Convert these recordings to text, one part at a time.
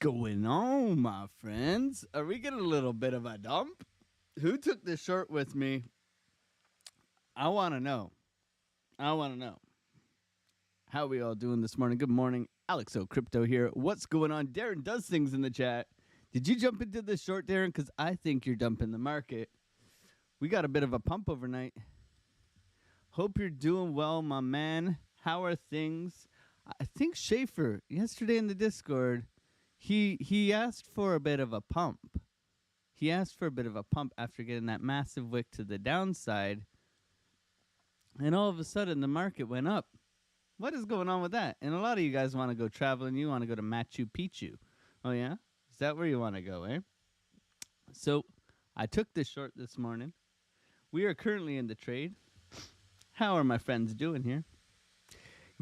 going on, my friends? Are we getting a little bit of a dump? Who took this short with me? I want to know. I want to know. How are we all doing this morning? Good morning. Alex O Crypto here. What's going on? Darren does things in the chat. Did you jump into this short, Darren? Because I think you're dumping the market. We got a bit of a pump overnight. Hope you're doing well, my man. How are things? I think Schaefer, yesterday in the Discord, he asked for a bit of a pump. He asked for a bit of a pump after getting that massive wick to the downside. And all of a sudden, the market went up. What is going on with that? And a lot of you guys want to go traveling. You want to go to Machu Picchu. Oh, yeah? Is that where you want to go, eh? So I took this short this morning. We are currently in the trade. How are my friends doing here?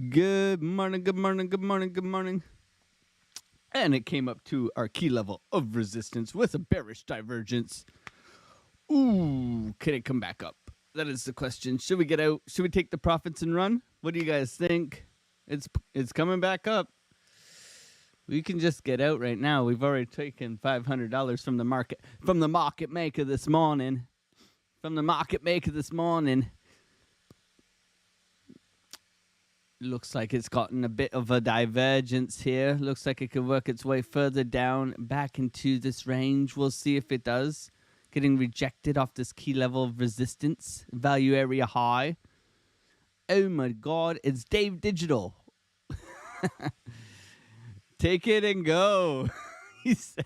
Good morning, good morning, good morning, good morning. And it came up to our key level of resistance with a bearish divergence. Ooh, can it come back up? That is the question. Should we get out? Should we take the profits and run? What do you guys think? It's coming back up. We can just get out right now. We've already taken $500 from the market maker this morning. Looks like it's gotten a bit of a divergence here. Looks like it could work its way further down back into this range. We'll see if it does. Getting rejected off this key level of resistance. Value area high. Oh my God, it's Dave Digital. Take it and go, he says.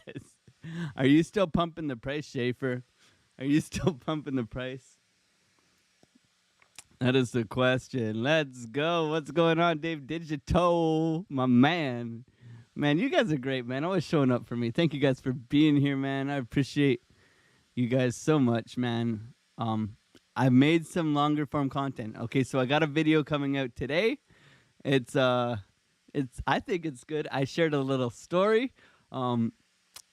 Are you still pumping the price, Schaefer? Are you still pumping the price? That is the question. Let's go. What's going on, Dave Digital? My man. Man, you guys are great, man. Always showing up for me. Thank you guys for being here, man. I appreciate you guys so much, man. I've made some longer form content. Okay, so I got a video coming out today. I think it's good. I shared a little story. And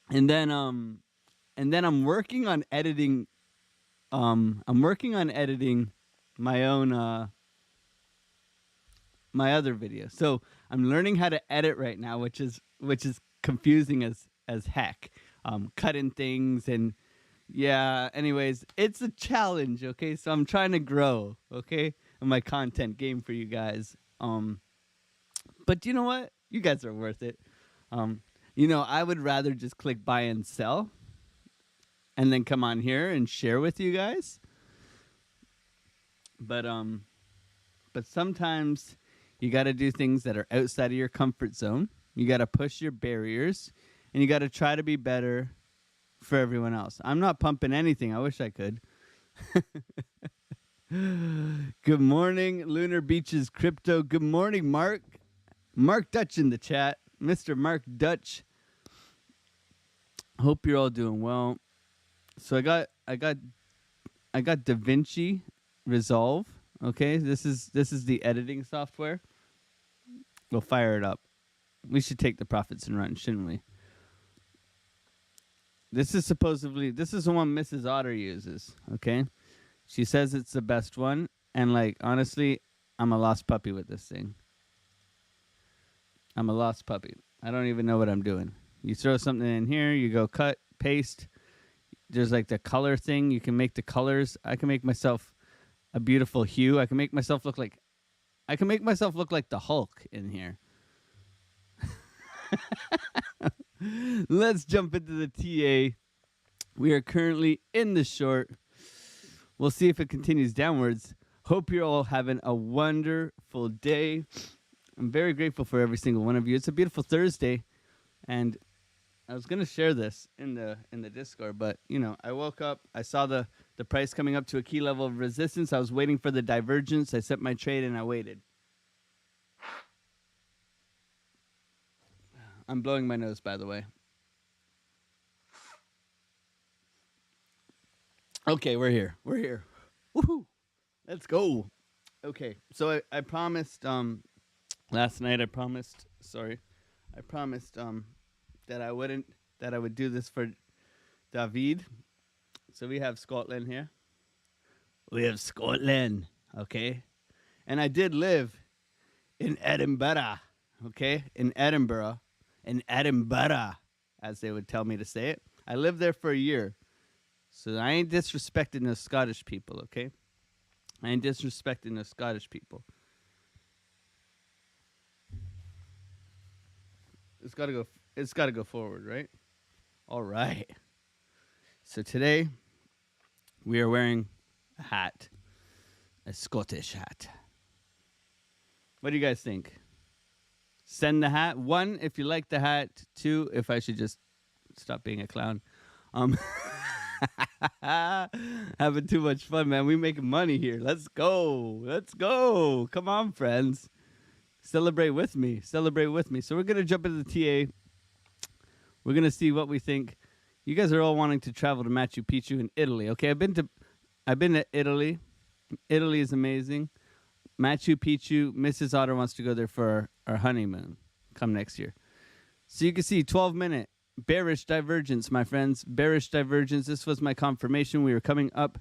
then I'm working on editing my own my other video. So I'm learning how to edit right now, which is confusing as heck. Cutting things and yeah, anyways, it's a challenge, okay? So I'm trying to grow, okay? In my content game for you guys. But you know what? You guys are worth it. I would rather just click buy and sell and then come on here and share with you guys. But sometimes you got to do things that are outside of your comfort zone. You got to push your barriers, and you got to try to be better for everyone else. I'm not pumping anything. I wish I could. Good morning, Lunar Beaches Crypto. Good morning, Mark. Mark Dutch in the chat. Mr. Mark Dutch. Hope you're all doing well. So I got DaVinci Resolve. Okay, this is the editing software. We'll fire it up. We should take the profits and run, shouldn't we? This is the one Mrs. Otter uses. Okay, she says it's the best one, and like honestly, I'm a lost puppy with this thing. I'm a lost puppy. I don't even know what I'm doing. You throw something in here, you go cut, paste. There's like the color thing. You can make the colors. I can make myself a beautiful hue. I can make myself look like the Hulk in here. Let's jump into the TA. We are currently in the short. We'll see if it continues downwards. Hope you're all having a wonderful day. I'm very grateful for every single one of you. It's a beautiful Thursday, and I was gonna share this in the Discord, but I woke up, I saw the price coming up to a key level of resistance. I was waiting for the divergence. I set my trade and I waited. I'm blowing my nose, by the way. Okay, we're here. Woohoo! Let's go. Okay, so I promised last night. I promised that I would do this for David. So we have Scotland here. We have Scotland, okay? And I did live in Edinburgh, okay? In Edinburgh. as they would tell me to say it. I lived there for a year. So I ain't disrespecting the Scottish people, okay? I ain't disrespecting the Scottish people. It's gotta go forward, right? All right. So today we are wearing a hat. A Scottish hat. What do you guys think? Send the hat. 1, if you like the hat. 2, if I should just stop being a clown. Having too much fun, man. We making money here. Let's go. Let's go. Come on, friends. Celebrate with me. Celebrate with me. So we're going to jump into the TA. We're going to see what we think. You guys are all wanting to travel to Machu Picchu in Italy. Okay, I've been to Italy. Italy is amazing. Machu Picchu, Mrs. Otter wants to go there for our honeymoon come next year. So you can see 12-minute bearish divergence, my friends. Bearish divergence. This was my confirmation. We were coming up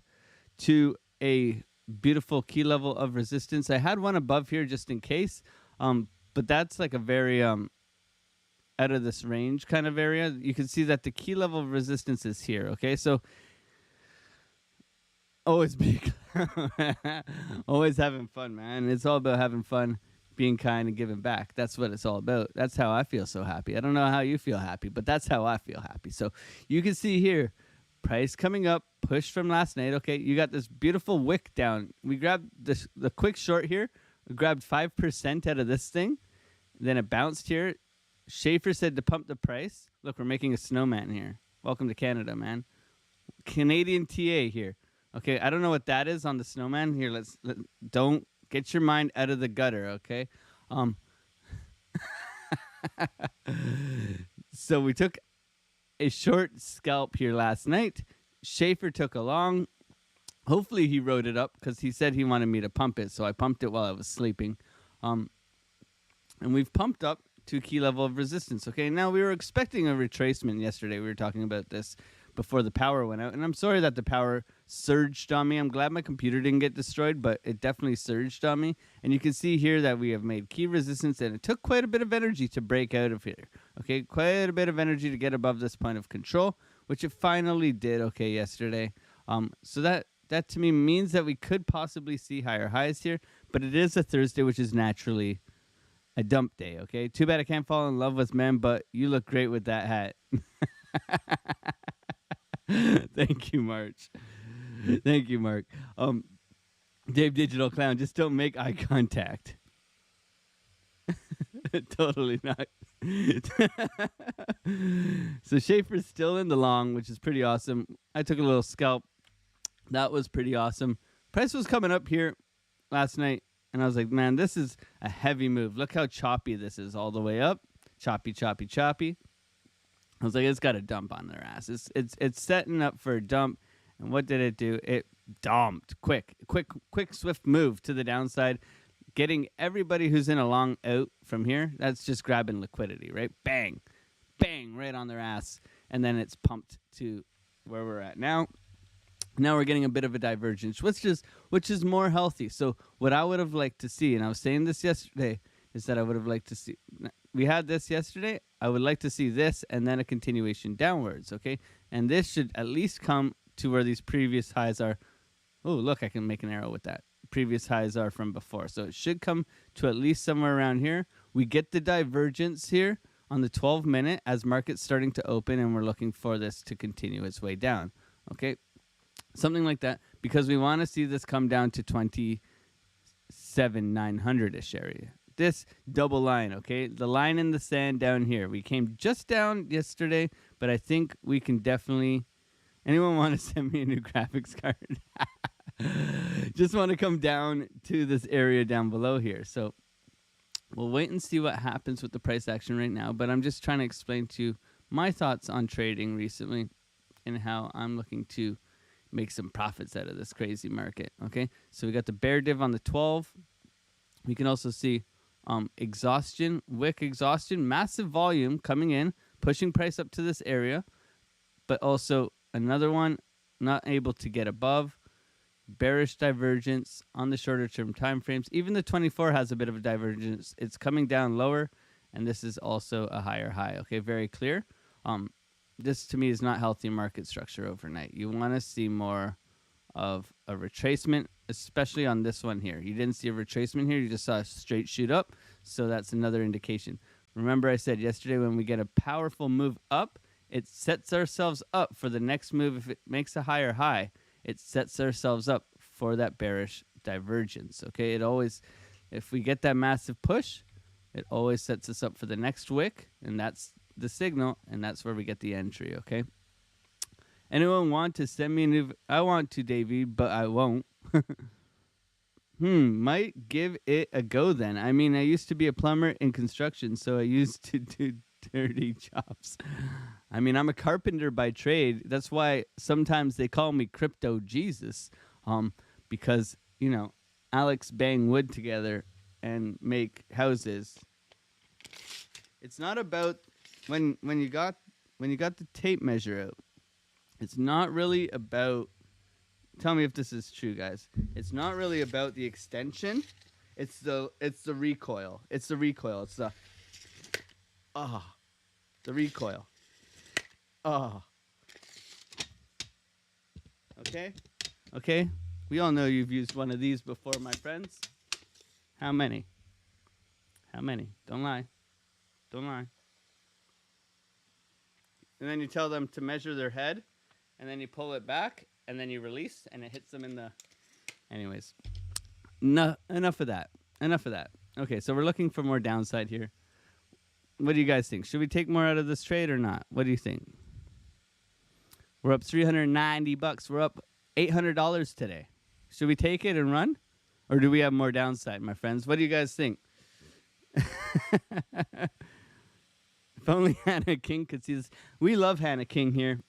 to a beautiful key level of resistance. I had one above here just in case, but that's like a very out of this range kind of area. You can see that the key level of resistance is here. Okay, so always always having fun, man. It's all about having fun, being kind, and giving back. That's what it's all about. That's how I feel so happy. I don't know how you feel happy, but that's how I feel happy. So you can see here, price coming up, push from last night. Okay, you got this beautiful wick down. We grabbed the quick short here. We grabbed 5% out of this thing. Then it bounced here. Schaefer said to pump the price. Look, we're making a snowman here. Welcome to Canada, man. Canadian TA here. Okay, I don't know what that is on the snowman. Here, don't get your mind out of the gutter, okay? So we took a short scalp here last night. Schaefer took a long. Hopefully he wrote it up because he said he wanted me to pump it, so I pumped it while I was sleeping. And we've pumped up to a key level of resistance, okay? Now, we were expecting a retracement yesterday. We were talking about this before the power went out, and I'm sorry that the power surged on me. I'm glad my computer didn't get destroyed, but it definitely surged on me. And you can see here that we have made key resistance, and it took quite a bit of energy to break out of here. Okay, quite a bit of energy to get above this point of control, which it finally did, okay, yesterday. So that to me means that we could possibly see higher highs here, but it is a Thursday, which is naturally a dump day, okay? Too bad I can't fall in love with men, but you look great with that hat. Thank you, March. Thank you, Mark. Dave Digital Clown, just don't make eye contact. Totally not. So Schaefer's still in the long, which is pretty awesome. I took a little scalp. That was pretty awesome. Price was coming up here last night, and I was like, man, this is a heavy move. Look how choppy this is all the way up. Choppy, choppy, choppy. I was like, it's got a dump on their ass. It's setting up for a dump. And what did it do? It dumped. Quick, swift move to the downside, getting everybody who's in a long out from here. That's just grabbing liquidity, right? Bang, bang, right on their ass. And then it's pumped to where we're at now. Now we're getting a bit of a divergence, which is more healthy. So what I would have liked to see, and I was saying this yesterday, is that I would have liked to see. We had this yesterday. I would like to see this and then a continuation downwards, okay? And this should at least come to where these previous highs are. Oh, look, I can make an arrow with that. Previous highs are from before. So it should come to at least somewhere around here. We get the divergence here on the 12-minute as market's starting to open, and we're looking for this to continue its way down, okay? Something like that, because we want to see this come down to 27,900-ish area. This double line, okay? The line in the sand down here. We came just down yesterday, but I think we can definitely... Anyone want to send me a new graphics card? Just want to come down to this area down below here. So we'll wait and see what happens with the price action right now, but I'm just trying to explain to you my thoughts on trading recently and how I'm looking to make some profits out of this crazy market, okay? So we got the bear div on the 12. We can also see exhaustion, wick exhaustion, massive volume coming in, pushing price up to this area, but also another one not able to get above, bearish divergence on the shorter term time frames. Even the 24 has a bit of a divergence. It's coming down lower, and this is also a higher high, okay? Very clear. This to me is not healthy market structure overnight. You want to see more of a retracement, especially on this one here. You didn't see a retracement here. You just saw a straight shoot up. So that's another indication. Remember I said yesterday when we get a powerful move up, it sets ourselves up for the next move. If it makes a higher high, it sets ourselves up for that bearish divergence. Okay, it always, if we get that massive push, it always sets us up for the next wick, and that's the signal, and that's where we get the entry. Okay. Anyone want to send me a new? I want to, Davey, but I won't. Might give it a go then. I mean, I used to be a plumber in construction, so I used to do dirty jobs. I mean, I'm a carpenter by trade. That's why sometimes they call me Crypto Jesus, because you know, Alex bang wood together and make houses. It's not about when you got the tape measure out. It's not really about, tell me if this is true, guys. It's not really about the extension. It's the recoil. It's the recoil. It's the recoil. Okay? Okay? We all know you've used one of these before, my friends. How many? How many? Don't lie. Don't lie. And then you tell them to measure their head. And then you pull it back, and then you release, and it hits them in the... Anyways. No, enough of that. Enough of that. Okay, so we're looking for more downside here. What do you guys think? Should we take more out of this trade or not? What do you think? We're up $390. We're up $800 today. Should we take it and run? Or do we have more downside, my friends? What do you guys think? If only Hannah King could see this. We love Hannah King here.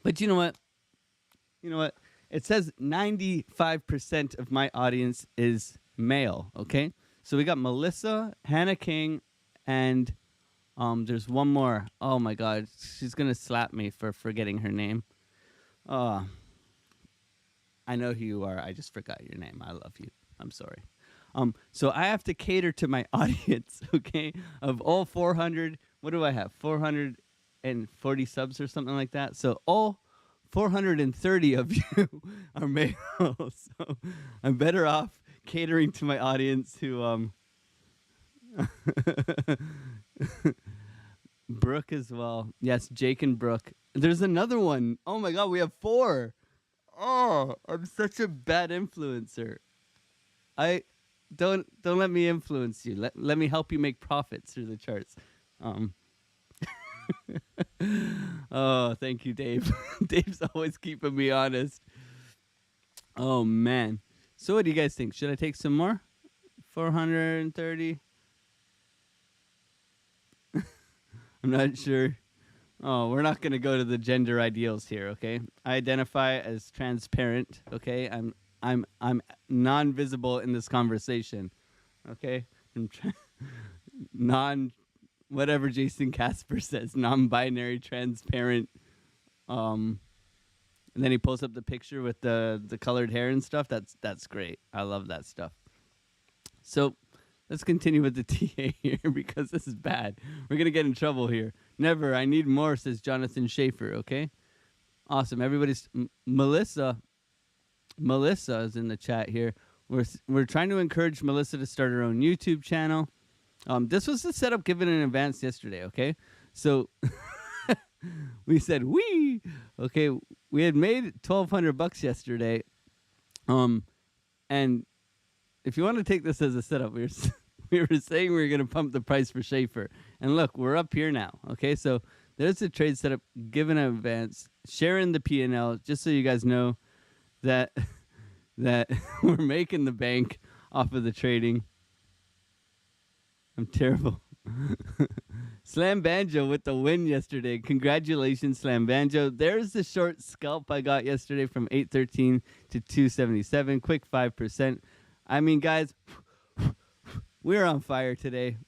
But you know what? You know what? It says 95% of my audience is male, okay? So we got Melissa, Hannah King, and there's one more. Oh, my God. She's going to slap me for forgetting her name. I know who you are. I just forgot your name. I love you. I'm sorry. So I have to cater to my audience, okay, of all 400. What do I have? 440 subs or something like that. So all 430 of you are male. So I'm better off catering to my audience who Brooke as well. Yes, Jake and Brooke. There's another one. Oh my God, we have 4. Oh, I'm such a bad influencer. I don't let me influence you. Let me help you make profits through the charts. Oh, thank you, Dave. Dave's always keeping me honest. Oh, man. So what do you guys think? Should I take some more? 430? I'm not sure. Oh, we're not going to go to the gender ideals here, okay? I identify as transparent, okay? I'm non-visible in this conversation, okay? Whatever Jason Casper says, non-binary, transparent. And then he pulls up the picture with the colored hair and stuff. That's great. I love that stuff. So let's continue with the TA here because this is bad. We're going to get in trouble here. Never. I need more, says Jonathan Schaefer, okay? Awesome. Everybody's... Melissa is in the chat here. We're trying to encourage Melissa to start her own YouTube channel. This was the setup given in advance yesterday, okay? So we said, wee! Okay, we had made $1,200 yesterday. And if you want to take this as a setup, we were saying we were going to pump the price for Schaefer. And look, we're up here now, okay? So there's a trade setup given in advance. Sharing the P&L, just so you guys know that we're making the bank off of the trading. I'm terrible. Slam Banjo with the win yesterday. Congratulations, Slam Banjo. There's the short scalp I got yesterday from 813 to 277. Quick 5%. I mean, guys, we're on fire today.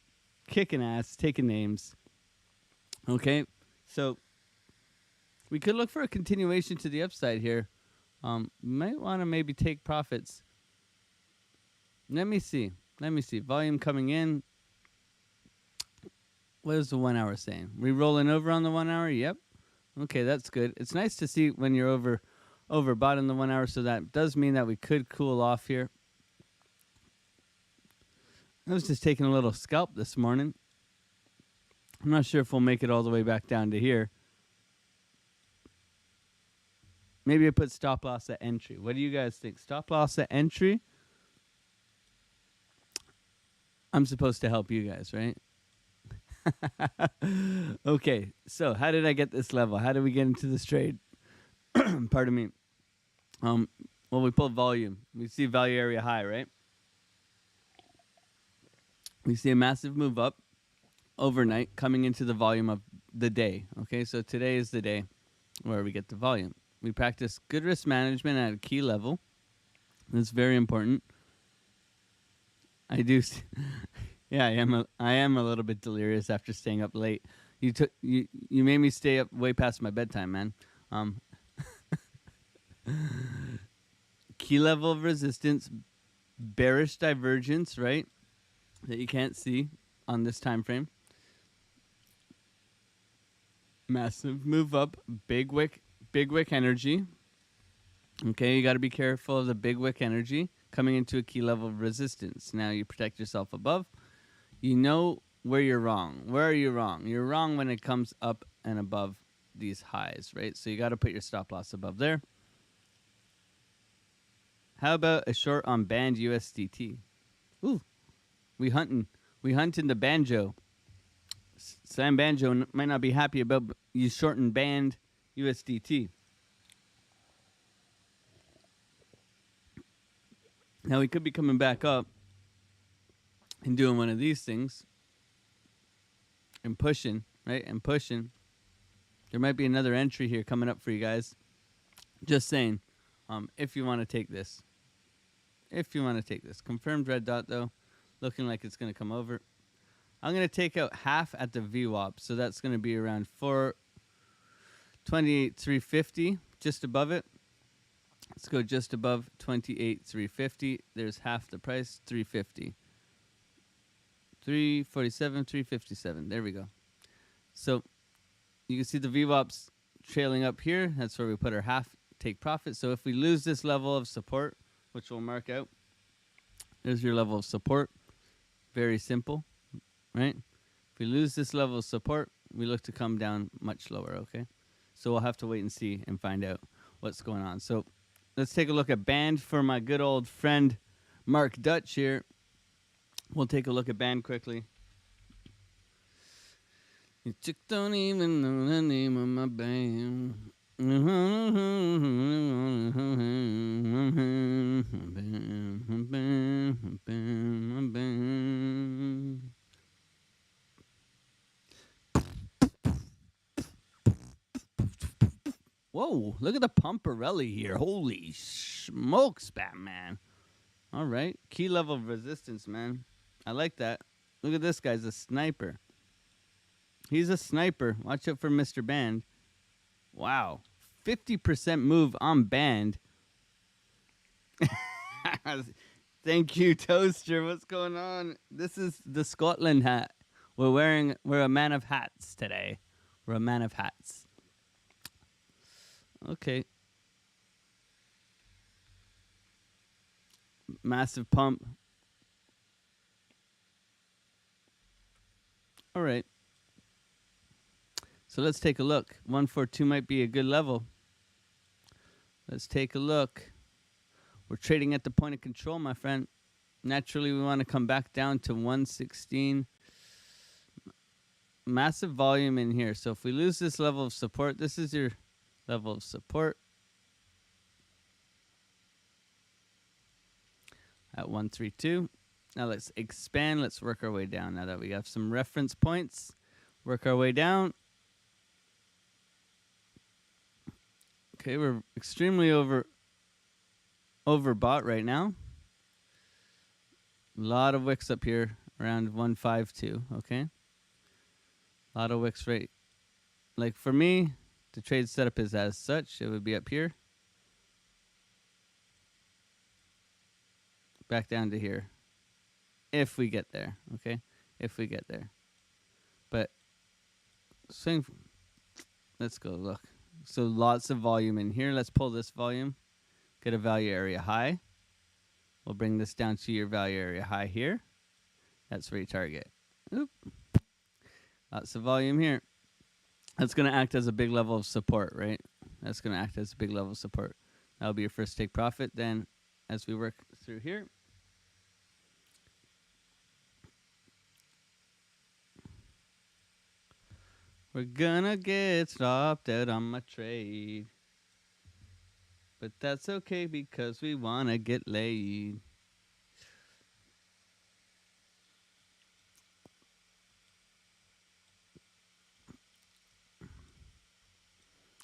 Kicking ass, taking names. Okay, so we could look for a continuation to the upside here. Might want to maybe take profits. Let me see. Volume coming in. What is the 1 hour saying? We rolling over on the 1 hour? Yep. Okay, that's good. It's nice to see when you're overbought in the 1 hour, so that does mean that we could cool off here. I was just taking a little scalp this morning. I'm not sure if we'll make it all the way back down to here. Maybe I put stop loss at entry. What do you guys think? Stop loss at entry? I'm supposed to help you guys, right? Okay, so how did I get this level? How did we get into this trade? Pardon me. Well, we pulled volume. We see value area high, right? We see a massive move up overnight coming into the volume of the day. Okay, so today is the day where we get the volume. We practice good risk management at a key level. That's very important. I do. Yeah, I am a little bit delirious after staying up late. You made me stay up way past my bedtime, man. Key level of resistance, bearish divergence, right? That you can't see on this time frame. Massive move up, big wick energy. Okay, you got to be careful of the big wick energy coming into a key level of resistance. Now you protect yourself above. You know where you're wrong. Where are you wrong? You're wrong when it comes up and above these highs, right? So you got to put your stop loss above there. How about a short on band USDT? Ooh, we hunting the banjo. Sam Banjo might not be happy about you shorting band USDT. Now we could be coming back up and doing one of these things and pushing, right? And pushing. There might be another entry here coming up for you guys. Just saying, if you want to take this. If you want to take this. Confirmed red dot, though. Looking like it's going to come over. I'm going to take out half at the VWAP. So that's going to be around 428,350, just above it. Let's go just above 28,350. There's half the price, 350. 347, 357. There we go. So you can see the VWAP's trailing up here. That's where we put our half take profit. So if we lose this level of support, which we'll mark out, there's your level of support. Very simple, right? If we lose this level of support, we look to come down much lower, okay? So we'll have to wait and see and find out what's going on. So let's take a look at band for my good old friend Mark Dutch here. We'll take a look at band quickly. You don't even know the name of my band. Whoa, look at the Pumperelli here. Holy smokes, Batman. All right. Key level of resistance, man. I like that. Look at this guy's a sniper. He's a sniper. Watch out for Mr. Band. Wow. 50% move on band. Thank you, Toaster. What's going on? This is the Scotland hat. We're a man of hats today. We're a man of hats. Okay. Massive pump. All right. So let's take a look. 142 might be a good level. Let's take a look. We're trading at the point of control, my friend. Naturally, we want to come back down to 116. Massive volume in here. So if we lose this level of support, this is your level of support. At 132. Now let's expand. Let's work our way down. Now that we have some reference points, work our way down. Okay, we're extremely overbought right now. A lot of wicks up here around 152, okay? A lot of wicks right. Like for me, the trade setup is as such. It would be up here. Back down to here. If we get there, okay? If we get there. But same. Let's go look. So lots of volume in here. Let's pull this volume. Get a value area high. We'll bring this down to your value area high here. That's retarget. Oop. Lots of volume here. That's going to act as a big level of support, right? That's going to act as a big level of support. That'll be your first take profit. Then as we work through here, we're going to get stopped out on my trade. But that's okay because we want to get laid.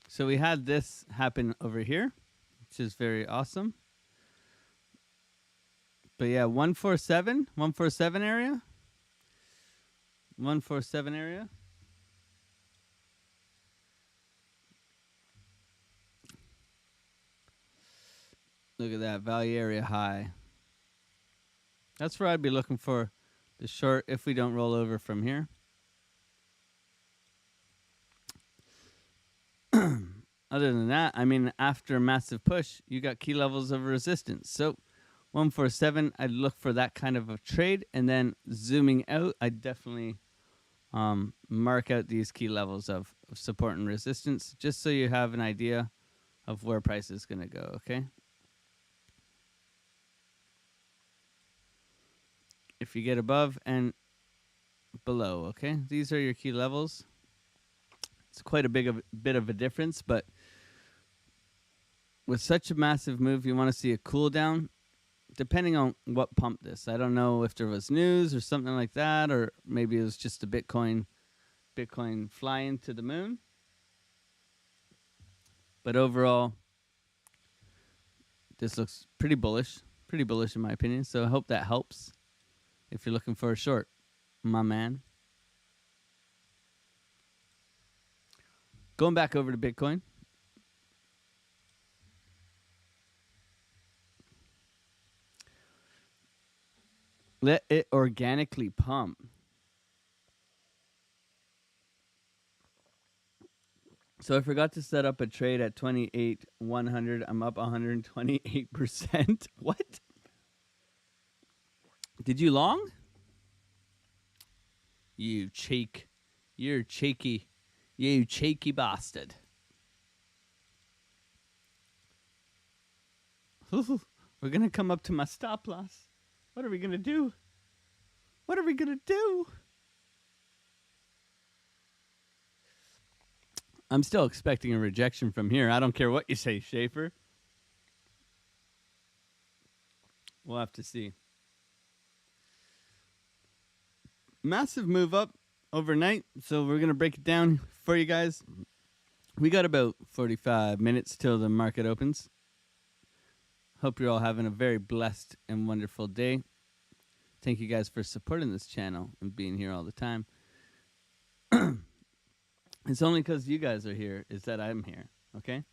So we had this happen over here, which is very awesome. But yeah, 147 area. 147 area. Look at that, value area high. That's where I'd be looking for the short if we don't roll over from here. Other than that, I mean, after a massive push, you got key levels of resistance. So 147, I'd look for that kind of a trade. And then zooming out, I'd definitely mark out these key levels of support and resistance, just so you have an idea of where price is going to go, okay? If you get above and below, okay? These are your key levels. It's quite a bit of a difference, but with such a massive move, you want to see a cool down, depending on what pumped this. I don't know if there was news or something like that, or maybe it was just a Bitcoin flying to the moon. But overall, this looks pretty bullish in my opinion. So I hope that helps if you're looking for a short, my man. Going back over to Bitcoin. Let it organically pump. So I forgot to set up a trade at 28,100. I'm up 128%. What? Did you long? You cheek. You're cheeky. You cheeky bastard. We're going to come up to my stop loss. What are we going to do? What are we going to do? I'm still expecting a rejection from here. I don't care what you say, Schaefer. We'll have to see. Massive move up overnight. So we're going to break it down for you guys. We got about 45 minutes till the market opens. Hope you're all having a very blessed and wonderful day. Thank you guys for supporting this channel and being here all the time. It's only because you guys are here is that I'm here, okay?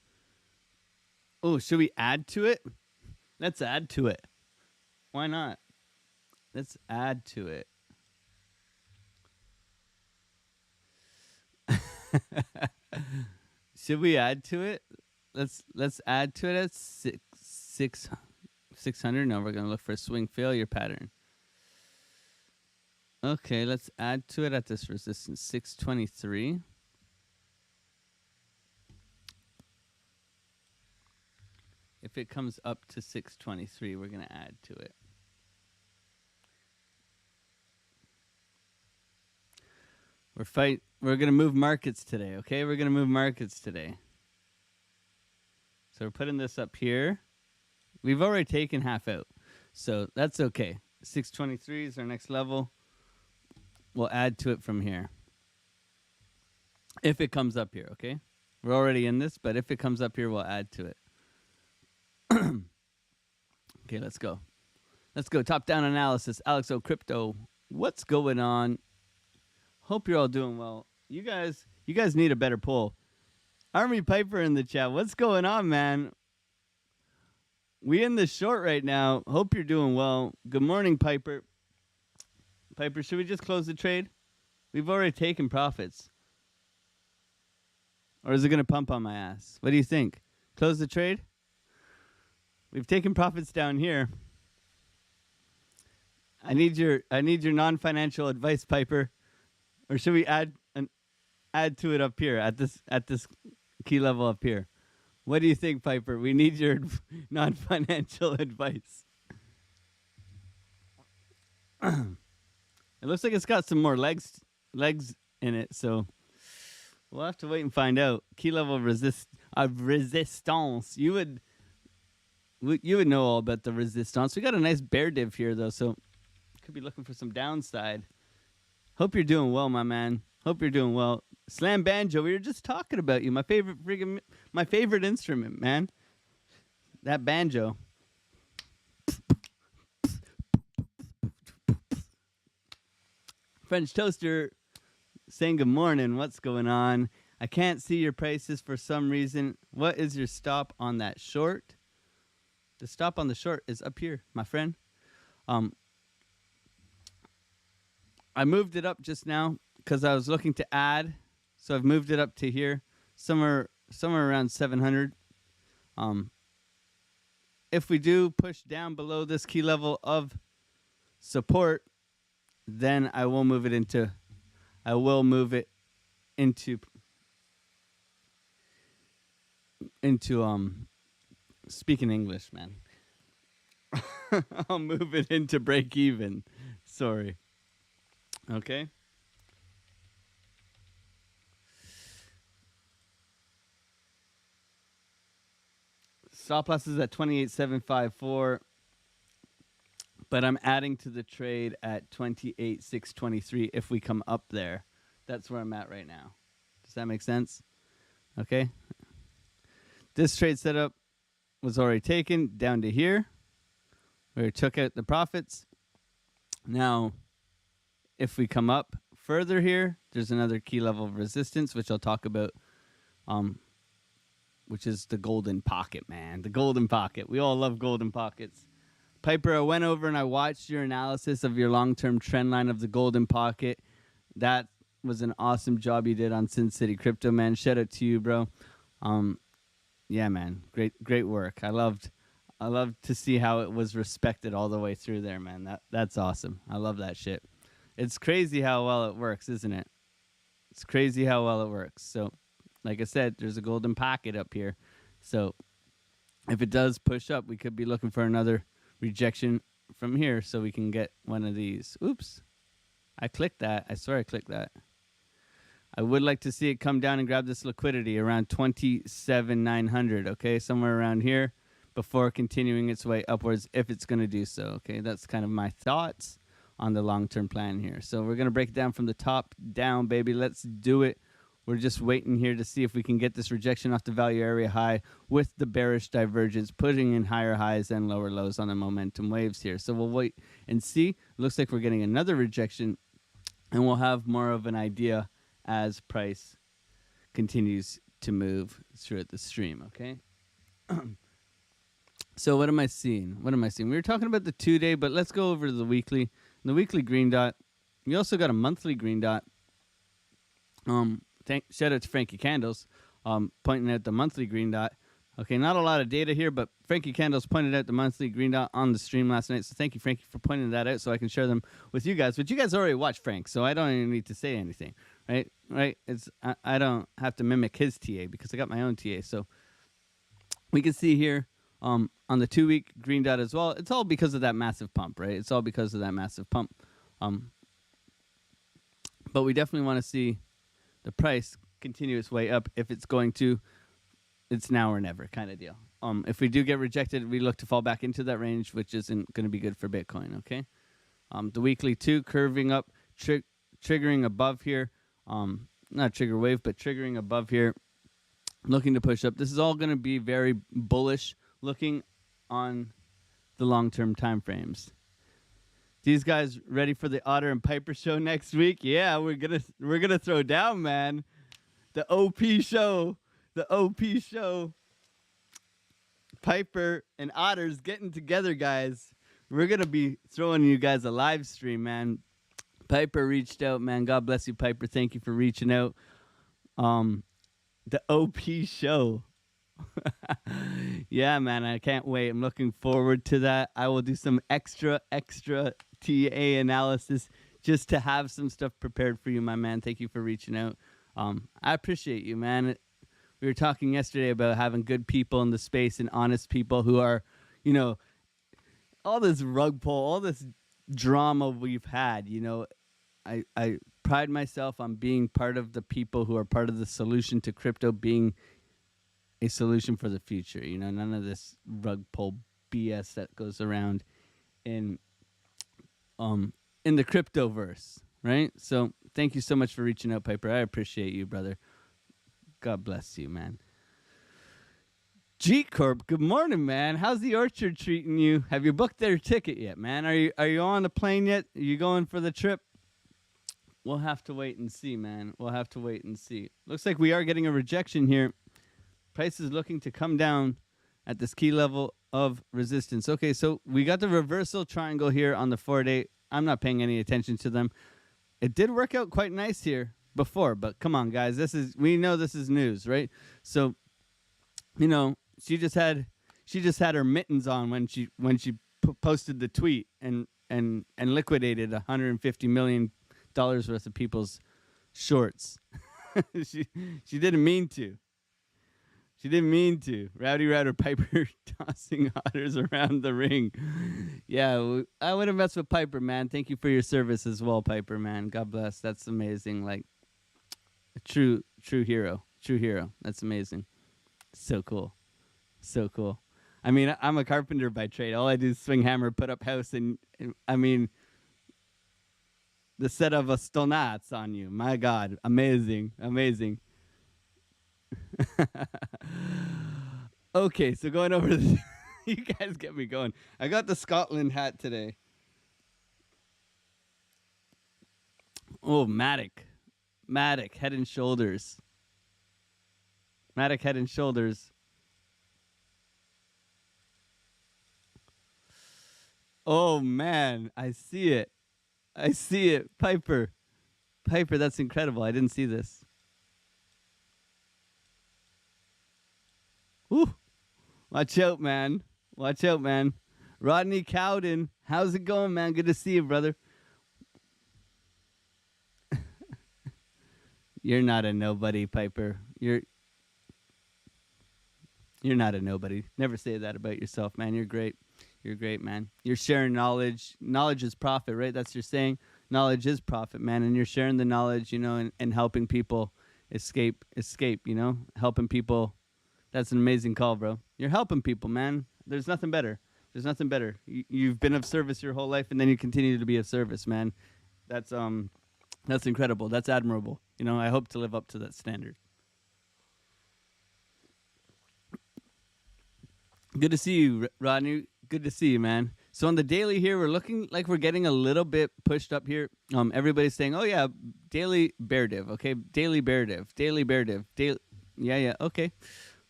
Oh, should we add to it? Let's add to it. Why not? Let's add to it. Should we add to it? Let's add to it at 600. No, we're going to look for a swing failure pattern. Okay, let's add to it at this resistance, 623. If it comes up to 623, we're going to add to it. We're going to move markets today, okay? We're going to move markets today. So we're putting this up here. We've already taken half out, so that's okay. 623 is our next level. We'll add to it from here. If it comes up here, okay? We're already in this, but if it comes up here, we'll add to it. Okay, let's go. Let's go. Top-down analysis. Alex O Crypto. What's going on? Hope you're all doing well. You guys need a better poll. Army Piper in the chat. What's going on, man? We in the short right now. Hope you're doing well. Good morning, Piper. Piper, should we just close the trade? We've already taken profits. Or is it going to pump on my ass? What do you think? Close the trade? We've taken profits down here. I need your non-financial advice, Piper. Or should we add to it up here at this key level up here? What do you think, Piper? We need your non-financial advice. It looks like it's got some more legs in it, so we'll have to wait and find out. Key level of resistance. You would know all about the resistance. We got a nice bear div here though, so could be looking for some downside. Hope you're doing well, my man. Hope you're doing well. Slam banjo. We were just talking about you. My favorite instrument, man. That banjo. French Toaster saying good morning. What's going on? I can't see your prices for some reason. What is your stop on that short? The stop on the short is up here, my friend. I moved it up just now because I was looking to add. So I've moved it up to here, somewhere around 700. If we do push down below this key level of support, then I will move it into speaking English, man. I'll move it into break even. Sorry. Okay. Stop loss is at 28,754. But I'm adding to the trade at 28,623 if we come up there. That's where I'm at right now. Does that make sense? Okay. This trade setup was already taken down to here, where it took out the profits. Now, if we come up further here, there's another key level of resistance, which I'll talk about, which is the golden pocket, man. The golden pocket. We all love golden pockets. Piper, I went over and I watched your analysis of your long-term trend line of the golden pocket. That was an awesome job you did on Sin City Crypto, man. Shout out to you, bro. Yeah, man. Great work. I loved to see how it was respected all the way through there, man. That's awesome. I love that shit. It's crazy how well it works, isn't it? It's crazy how well it works. So, like I said, there's a golden pocket up here. So, if it does push up, we could be looking for another rejection from here so we can get one of these. Oops. I clicked that. I swear I clicked that. I would like to see it come down and grab this liquidity around 27,900, okay? Somewhere around here before continuing its way upwards if it's going to do so, okay? That's kind of my thoughts on the long-term plan here. So we're going to break it down from the top down, baby. Let's do it. We're just waiting here to see if we can get this rejection off the value area high with the bearish divergence, putting in higher highs and lower lows on the momentum waves here. So we'll wait and see. Looks like we're getting another rejection, and we'll have more of an idea as price continues to move throughout the stream, okay? So what am I seeing? We were talking about the 2-day, but let's go over to the weekly. The weekly green dot. We also got a monthly green dot. Shout out to Frankie Candles, pointing out the monthly green dot. Okay, not a lot of data here, but Frankie Candles pointed out the monthly green dot on the stream last night. So thank you, Frankie, for pointing that out so I can share them with you guys. But you guys already watched Frank, so I don't even need to say anything, right? I don't have to mimic his TA because I got my own TA. So we can see here on the 2-week green dot as well. It's all because of that massive pump, right? It's all because of that massive pump. But we definitely want to see the price continue its way up. If it's going to, it's now or never kind of deal. If we do get rejected, we look to fall back into that range, which isn't going to be good for Bitcoin, okay? The weekly 2 curving up, triggering above here. Not trigger wave, but triggering above here, looking to push up. This is all going to be very bullish looking on the long-term time frames. These guys ready for the Otter and Piper show next week? Yeah, we're gonna throw down, man. The OP show. Piper and Otter's getting together, guys. We're gonna be throwing you guys a live stream, man. Piper reached out, man. God bless you, Piper. Thank you for reaching out. The OP show. Yeah, man, I can't wait. I'm looking forward to that. I will do some extra TA analysis just to have some stuff prepared for you, my man. Thank you for reaching out. I appreciate you, man. We were talking yesterday about having good people in the space and honest people who are, you know, all this rug pull, all this drama we've had, you know, I pride myself on being part of the people who are part of the solution to crypto being a solution for the future. You know, none of this rug pull BS that goes around in the cryptoverse, right? So thank you so much for reaching out, Piper. I appreciate you, brother. God bless you, man. G Corp, good morning, man. How's the orchard treating you? Have you booked their ticket yet, man? Are you on the plane yet? Are you going for the trip? We'll have to wait and see, man. We'll have to wait and see. Looks like we are getting a rejection here. Price is looking to come down at this key level of resistance. Okay, so we got the reversal triangle here on the 4-day. I'm not paying any attention to them. It did work out quite nice here before, but come on, guys. We know this is news, right? So, you know, she just had her mittens on when she posted the tweet and liquidated $150 million worth of people's shorts. she didn't mean to. She didn't mean to. Rowdy Router Piper tossing otters around the ring. Yeah, I wouldn't mess with Piper, man. Thank you for your service as well, Piper, man. God bless. That's amazing. Like, a true hero. True hero. That's amazing. So cool. So cool. I mean, I'm a carpenter by trade. All I do is swing hammer, put up house, and I mean, the set of a stonats on you. My God. Amazing. Amazing. Okay, so going over this, you guys get me going. I got the Scotland hat today. Oh, Matic, Head and Shoulders. Matic Head and Shoulders. Oh man, I see it. Piper, that's incredible. I didn't see this. Ooh, watch out, man. Rodney Cowden, how's it going, man? Good to see you, brother. You're not a nobody, Piper. You're not a nobody. Never say that about yourself, man. You're great. You're great, man. You're sharing knowledge. Knowledge is profit, right? That's your saying. Knowledge is profit, man. And you're sharing the knowledge, you know, and helping people escape, you know, helping people. That's an amazing call, bro. You're helping people, man. There's nothing better. You've been of service your whole life, and then you continue to be of service, man. That's incredible. That's admirable. You know, I hope to live up to that standard. Good to see you, Rodney. Good to see you, man. So on the daily here, we're looking like we're getting a little bit pushed up here. Everybody's saying, "Oh yeah, daily bear div." Okay, daily bear div. Yeah.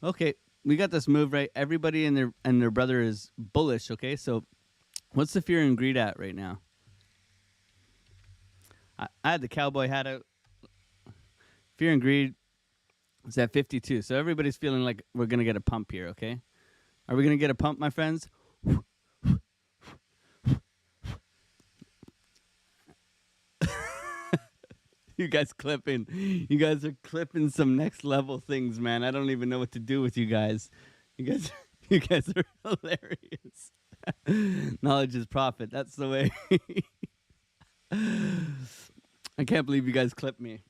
Okay, we got this move right. Everybody and their brother is bullish. Okay, so what's the fear and greed at right now? I had the cowboy hat out. Fear and greed is at 52. So everybody's feeling like we're gonna get a pump here. Okay, are we gonna get a pump, my friends? You guys are clipping some next level things, man. I don't even know what to do with you guys. You guys are hilarious. Knowledge is profit. That's the way. I can't believe you guys clipped me.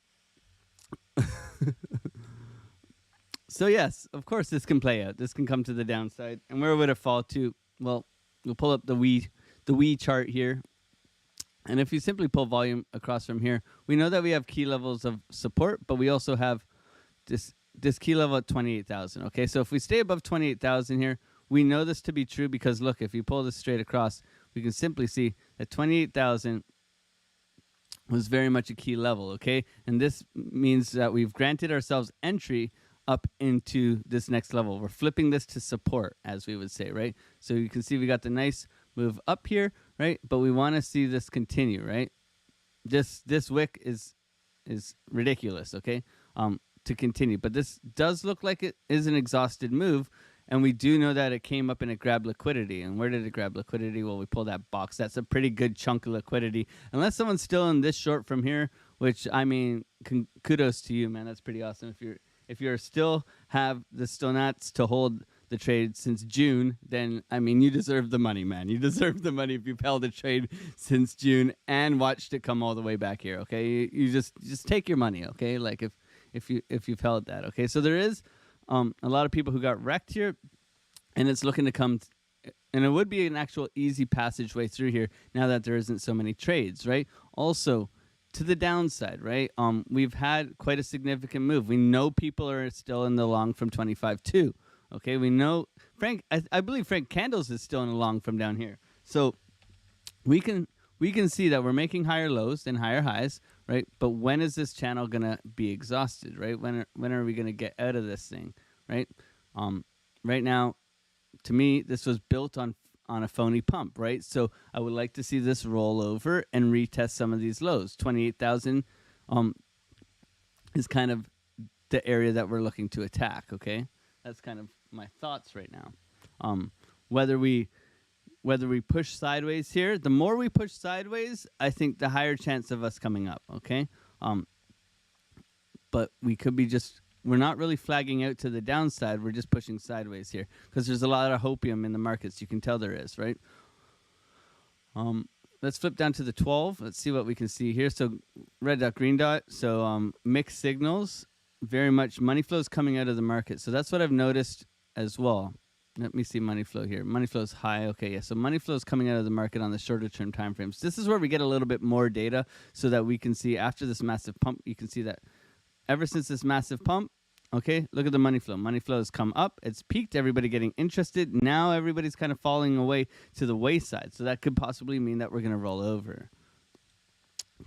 So yes, of course this can play out. This can come to the downside. And where would it fall to? Well, we'll pull up the wee chart here. And if you simply pull volume across from here, we know that we have key levels of support, but we also have this key level at 28,000. Okay, so if we stay above 28,000 here, we know this to be true because look, if you pull this straight across, we can simply see that 28,000 was very much a key level. Okay, and this means that we've granted ourselves entry up into this next level. We're flipping this to support, as we would say, right? So you can see we got the nice move up here, right? But we want to see this continue, right? this wick is ridiculous. Okay, to continue, but this does look like it is an exhausted move, and we do know that it came up and it grabbed liquidity. And where did it grab liquidity? Well, we pulled that box. That's a pretty good chunk of liquidity, unless someone's still in this short from here. Which, I mean, kudos to you, man. That's pretty awesome. If you're still have the stonats to hold the trade since June, then I mean, you deserve the money, man. You deserve the money if you've held a trade since June and watched it come all the way back here. Okay, you just take your money. Okay, like if you've held that. Okay, so there is a lot of people who got wrecked here, and it's looking to come. And it would be an actual easy passageway through here now that there isn't so many trades, right? Also, to the downside, right? We've had quite a significant move. We know people are still in the long from 25.2. Okay, we know Frank. I believe Frank Candles is still in the long from down here. So we can see that we're making higher lows and higher highs, right? But when is this channel gonna be exhausted, right? When are we gonna get out of this thing, right? Right now, to me, this was built on a phony pump, right? So I would like to see this roll over and retest some of these lows. 28,000 is kind of the area that we're looking to attack, okay? That's kind of my thoughts right now. Whether we push sideways here, the more we push sideways, I think the higher chance of us coming up, okay? But we could be we're not really flagging out to the downside. We're just pushing sideways here because there's a lot of hopium in the markets. You can tell there is, right? Let's flip down to the 12. Let's see what we can see here. So red dot, green dot. So mixed signals, very much money flows coming out of the market. So that's what I've noticed as well. Let me see money flow here. Money flow is high. Okay, yeah. So money flow is coming out of the market on the shorter term time frames. This is where we get a little bit more data so that we can see after this massive pump, you can see that ever since this massive pump, okay, look at the money flow. Money flow has come up. It's peaked. Everybody getting interested. Now everybody's kind of falling away to the wayside. So that could possibly mean that we're going to roll over.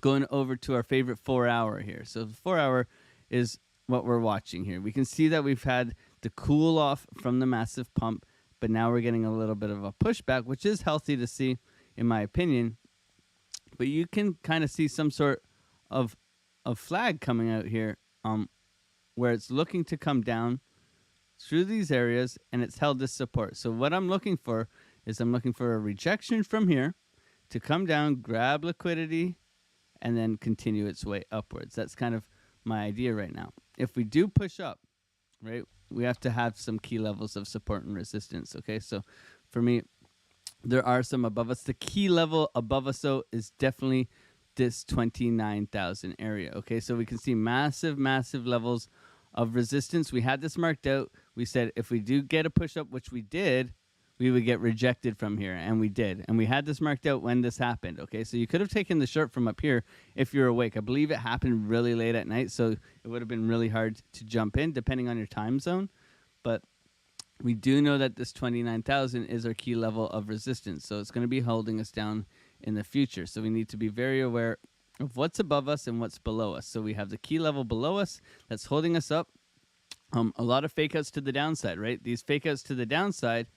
Going over to our favorite 4 hour here. So the 4 hour is what we're watching here. We can see that we've had the cool off from the massive pump, but now we're getting a little bit of a pushback, which is healthy to see, in my opinion. But you can kind of see some sort of flag coming out here, where it's looking to come down through these areas, and it's held this support. So what I'm looking for is I'm looking for a rejection from here to come down, grab liquidity, and then continue its way upwards. That's kind of my idea right now. If we do push up, right, we have to have some key levels of support and resistance, okay? So for me, there are some above us. The key level above us, though, is definitely this 29,000 area, okay? So we can see massive, massive levels of resistance. We had this marked out. We said if we do get a push up, which we did, we would get rejected from here, and we did. And we had this marked out when this happened, okay? So you could have taken the short from up here if you're awake. I believe it happened really late at night, so it would have been really hard to jump in, depending on your time zone. But we do know that this 29,000 is our key level of resistance, so it's going to be holding us down in the future. So we need to be very aware of what's above us and what's below us. So we have the key level below us that's holding us up. A lot of fake outs to the downside, right? These fake outs to the downside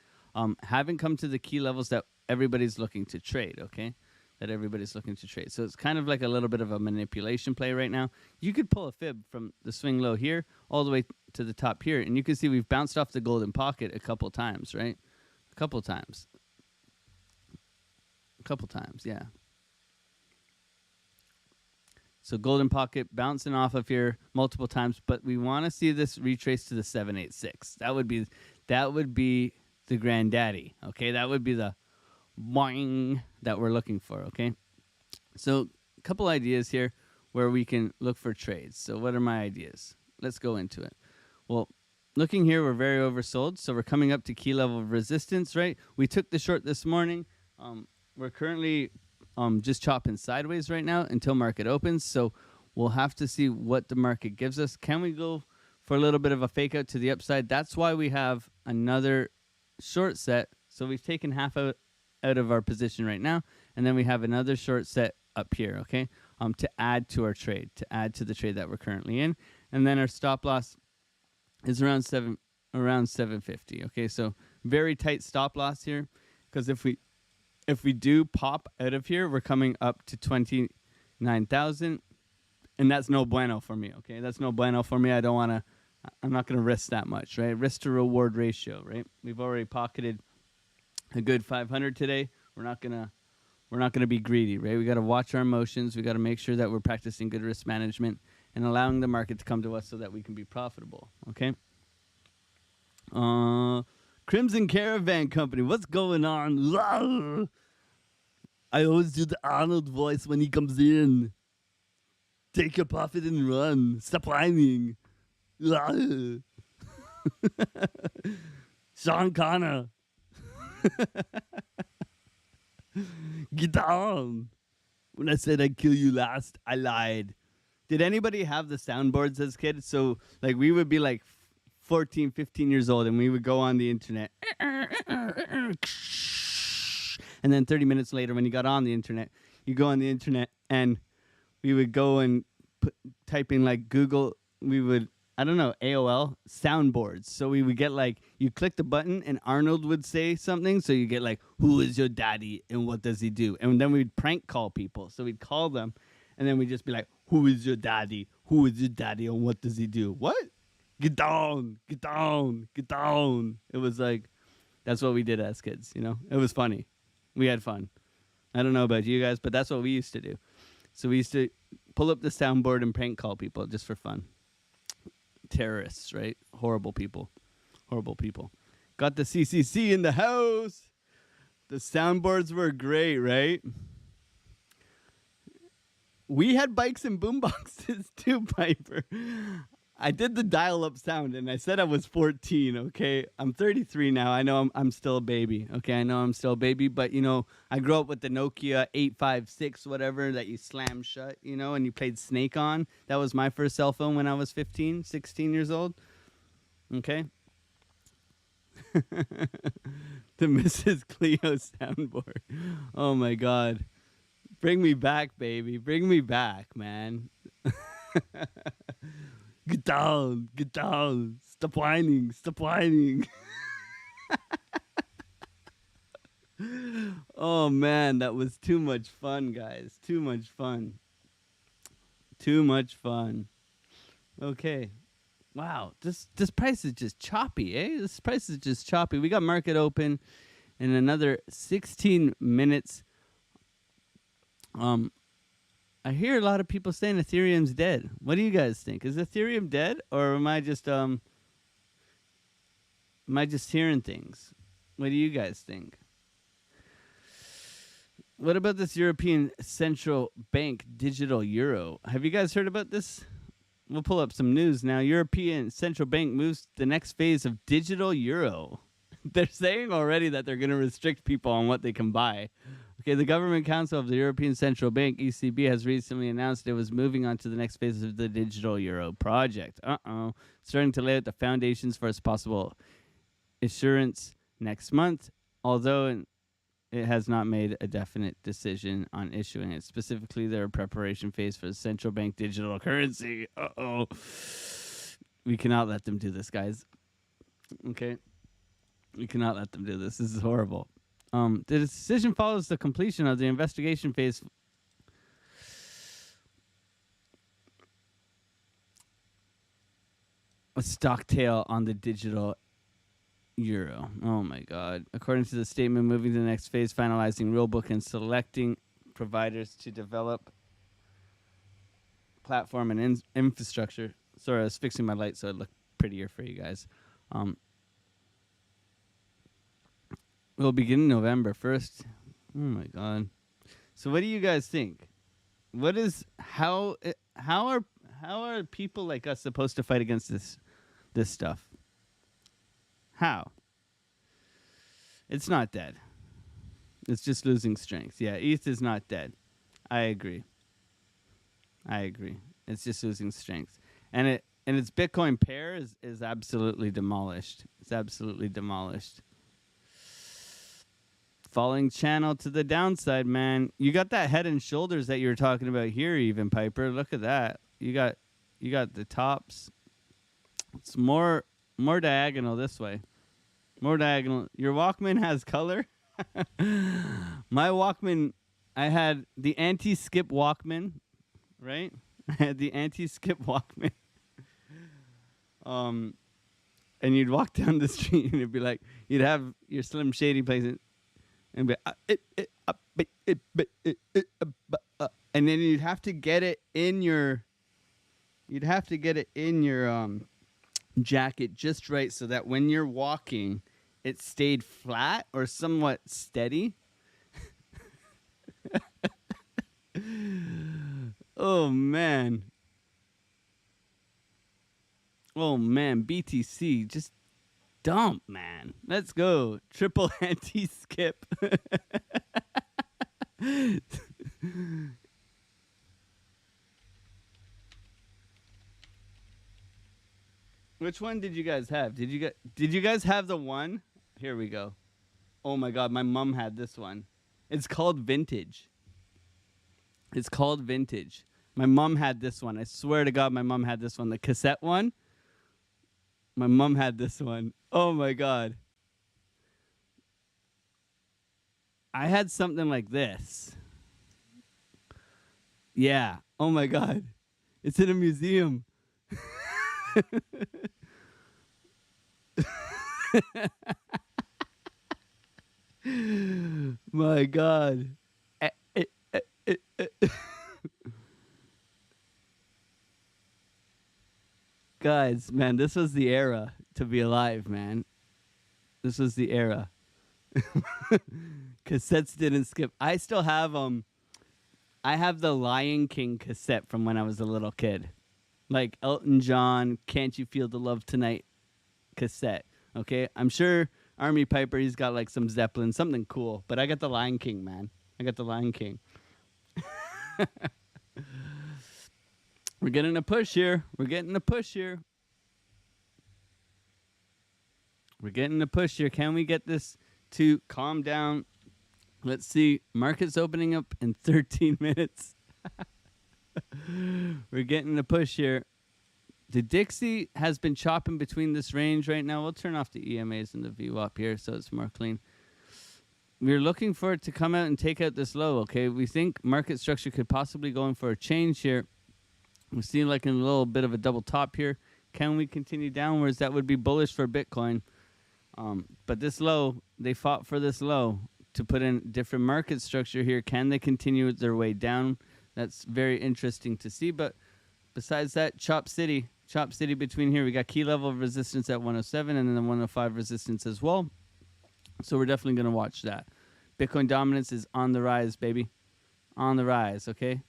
haven't come to the key levels that everybody's looking to trade, okay? That everybody's looking to trade. So it's kind of like a little bit of a manipulation play right now. You could pull a fib from the swing low here all the way to the top here, and you can see we've bounced off the golden pocket a couple times, right? A couple times, yeah. So golden pocket bouncing off of here multiple times, but we want to see this retrace to the 786. That would be the granddaddy, okay? That would be the boing that we're looking for, okay? So a couple ideas here where we can look for trades. So what are my ideas? Let's go into it. Well, looking here, we're very oversold, so we're coming up to key level of resistance, right? We took the short this morning. We're currently just chopping sideways right now until market opens, so we'll have to see what the market gives us. Can we go for a little bit of a fake out to the upside? That's why we have another short set. So we've taken half out of our position right now, and then we have another short set up here, okay, to add to our trade, to add to the trade that we're currently in. And then our stop loss is around 750, okay? So very tight stop loss here, because if we do pop out of here, we're coming up to 9,000. And that's no bueno for me, okay? That's no bueno for me. I'm not going to risk that much, right? Risk to reward ratio, right? We've already pocketed a good 500 today. We're not going to be greedy, right? We got to watch our emotions. We got to make sure that we're practicing good risk management and allowing the market to come to us so that we can be profitable, okay? Crimson Caravan Company, what's going on? I always do the Arnold voice when he comes in. Take your profit and run. Stop whining. Sean Connor. Get down. When I said I'd kill you last, I lied. Did anybody have the soundboards as kids? So, like, we would be like 14, 15 years old, and we would go on the internet. And then 30 minutes later, when you got on the internet, you go on the internet, and we would go and type in, like, Google. We would, I don't know, AOL, soundboards. So we would get, like, you click the button, and Arnold would say something. So you get, like, who is your daddy, and what does he do? And then we'd prank call people. So we'd call them, and then we'd just be like, who is your daddy? Who is your daddy, and what does he do? What? Get down, get down, get down. It was like, that's what we did as kids, you know? It was funny. We had fun. I don't know about you guys, but that's what we used to do. So we used to pull up the soundboard and prank call people just for fun. Terrorists, right? Horrible people. Horrible people. Got the CCC in the house. The soundboards were great, right? We had bikes and boomboxes too, Piper. I did the dial-up sound, and I said I was 14, okay? I'm 33 now. I know I'm still a baby, okay? I know I'm still a baby, but, you know, I grew up with the Nokia 856, whatever, that you slam shut, you know, and you played Snake on. That was my first cell phone when I was 15, 16 years old, okay? The Mrs. Cleo soundboard. Oh, my God. Bring me back, baby. Bring me back, man. Get down, get down. Stop whining, stop whining. Oh, man, that was too much fun, guys. Too much fun. Too much fun. Okay. Wow, this price is just choppy, eh? This price is just choppy. We got market open in another 16 minutes. I hear a lot of people saying Ethereum's dead. What do you guys think? Is Ethereum dead, or am I just hearing things? What do you guys think? What about this European Central Bank digital euro? Have you guys heard about this? We'll pull up some news now. European Central Bank moves to the next phase of digital euro. They're saying already that they're going to restrict people on what they can buy. Okay, the Government Council of the European Central Bank, ECB, has recently announced it was moving on to the next phase of the digital euro project. Starting to lay out the foundations for its possible issuance next month, although it has not made a definite decision on issuing it. Specifically, their preparation phase for the central bank digital currency. We cannot let them do this, guys. Okay? We cannot let them do this. This is horrible. The decision follows the completion of the investigation phase. A stock tail on the digital euro. Oh my God. According to the statement, moving to the next phase, finalizing rulebook and selecting providers to develop platform and infrastructure. Sorry, I was fixing my light so it looked prettier for you guys. We'll begin November 1st. Oh my God. So what do you guys think? How are people like us supposed to fight against this stuff? How? It's not dead. It's just losing strength. Yeah, ETH is not dead. I agree. It's just losing strength. And its Bitcoin pair is absolutely demolished. It's absolutely demolished. Falling channel to the downside, man. You got that head and shoulders that you were talking about here, even, Piper. Look at that. You got the tops. It's more diagonal this way. More diagonal. Your Walkman has color. My Walkman, I had the anti-skip Walkman right? I had the anti-skip Walkman. And you'd walk down the street and it'd be like, you'd have your Slim Shady plays and be and then you'd have to get it in your jacket just right so that when you're walking it stayed flat or somewhat steady. Oh man, BTC just dump, man. Let's go. Triple anti-skip. Which one did you guys have? Did you guys have the one? Here we go. Oh my god, my mom had this one. It's called Vintage. My mom had this one. I swear to God, my mom had this one. The cassette one. My mom had this one. Oh my god. I had something like this. Yeah. Oh my god. It's in a museum. My god. Guys, man, this was the era to be alive, man. This was the era. Cassettes didn't skip. I still have I have the Lion King cassette from when I was a little kid. Like Elton John, Can't You Feel the Love Tonight cassette. Okay? I'm sure Army Piper, he's got like some Zeppelin, something cool. But I got the Lion King, man. I got the Lion King. We're getting a push here. We're getting a push here. Can we get this to calm down? Let's see. Market's opening up in 13 minutes. We're getting a push here. The Dixie has been chopping between this range right now. We'll turn off the EMAs and the VWAP here so it's more clean. We're looking for it to come out and take out this low, okay? We think market structure could possibly go in for a change here. We see like a little bit of a double top here. Can we continue downwards? That would be bullish for Bitcoin. But this low, they fought for this low to put in different market structure here. Can they continue their way down? That's very interesting to see. But besides that, Chop City between here. We got key level of resistance at 107 and then the 105 resistance as well. So we're definitely going to watch that. Bitcoin dominance is on the rise, baby. On the rise, okay?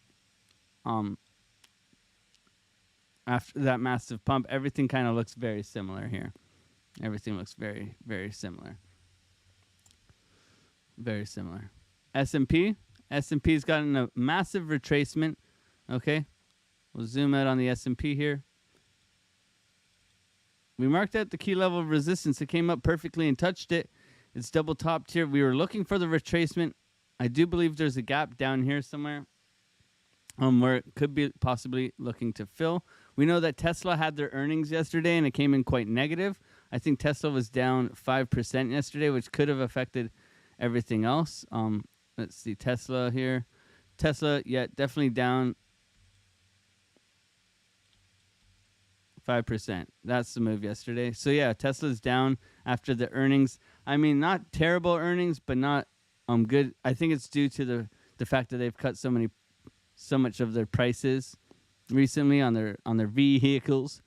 After that massive pump, everything kind of looks very similar here. Everything looks very, very similar. Very similar. S&P's gotten a massive retracement. Okay? We'll zoom out on the S&P here. We marked out the key level of resistance. It came up perfectly and touched it. It's double topped here. We were looking for the retracement. I do believe there's a gap down here somewhere where it could be possibly looking to fill. We know that Tesla had their earnings yesterday and it came in quite negative. I think Tesla was down 5% yesterday, which could have affected everything else. Let's see, Tesla here. Tesla, yeah, definitely down 5%. That's the move yesterday. So yeah, Tesla's down after the earnings. I mean, not terrible earnings, but not good. I think it's due to the fact that they've cut so much of their prices recently on their vehicles.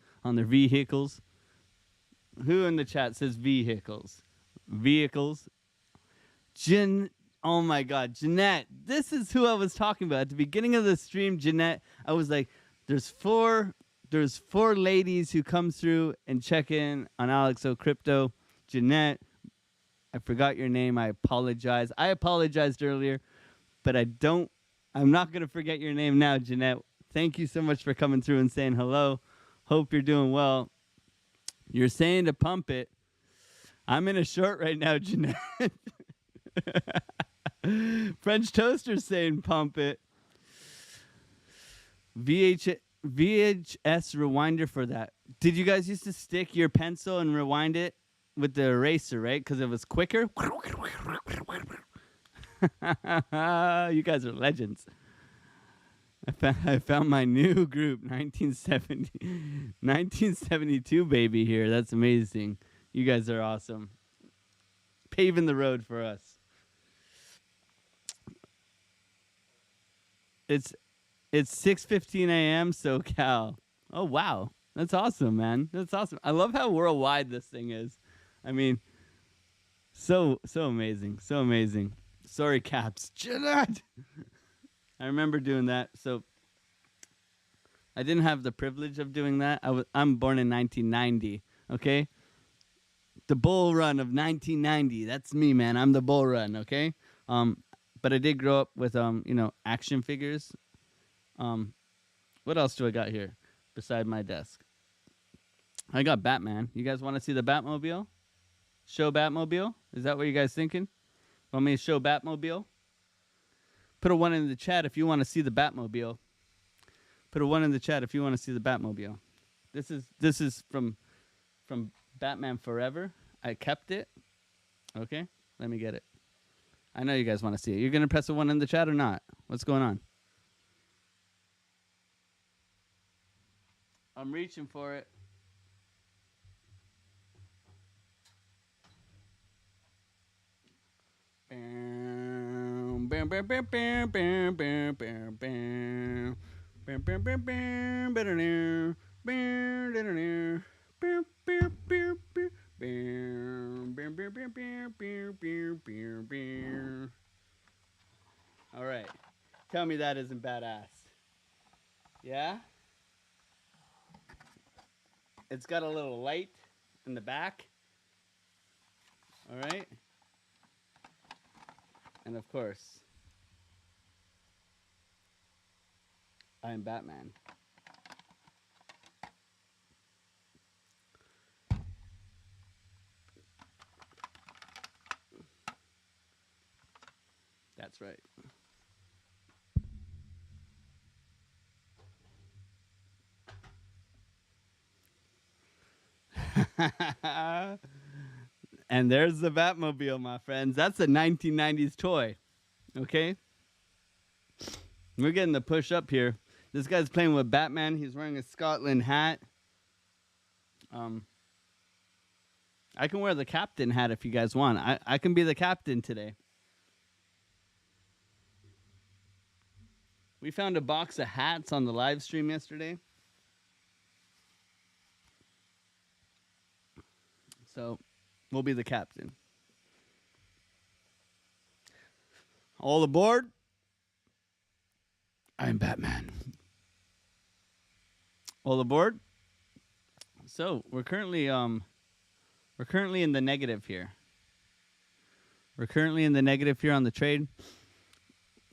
Who in the chat says vehicles? Vehicles. Oh my God, Jeanette. This is who I was talking about at the beginning of the stream. Jeanette, I was like, there's four ladies who come through and check in on Alex O Crypto. Jeanette, I forgot your name. I apologize. I apologized earlier, but I'm not going to forget your name now, Jeanette. Thank you so much for coming through and saying hello. Hope you're doing well. You're saying to pump it. I'm in a short right now, Jeanette. French Toaster's saying pump it. VHS rewinder for that. Did you guys used to stick your pencil and rewind it with the eraser, right? Because it was quicker. You guys are legends. I found my new group, 1972 baby here. That's amazing. You guys are awesome. Paving the road for us. It's it's 6:15 a.m. SoCal. Oh wow, that's awesome, man. That's awesome. I love how worldwide this thing is. I mean, so amazing, so amazing. Sorry, Caps. Jeanette! I remember doing that. So I didn't have the privilege of doing that. I'm born in 1990. Okay, the bull run of 1990. That's me, man. I'm the bull run. Okay. But I did grow up with action figures. Um, what else do I got here beside my desk? I got Batman. You guys want to see the Batmobile? Show Batmobile? Is that what you guys thinking? Want me to show Batmobile? Put a 1 in the chat if you want to see the Batmobile. Put a 1 in the chat if you want to see the Batmobile. This is from Batman Forever. I kept it. Okay, let me get it. I know you guys want to see it. You're gonna press a 1 in the chat or not? What's going on? I'm reaching for it. Bam, bam, bam, bam, bam, bam, bam, bam, bam. Bam, bam, bam, bam, bam, bam, bam, bam, bam, bam, bam, bam, bam, bam, bam, bam, bam. All right. Tell me that isn't badass. Yeah? It's got a little light in the back. All right? And of course, I am Batman. That's right. And there's the Batmobile, my friends. That's a 1990s toy. Okay? We're getting the push up here. This guy's playing with Batman. He's wearing a Scotland hat. I can wear the captain hat if you guys want. I can be the captain today. We found a box of hats on the live stream yesterday. So we'll be the captain. All aboard. I'm Batman. All aboard. So we're currently in the negative here. We're currently in the negative here on the trade.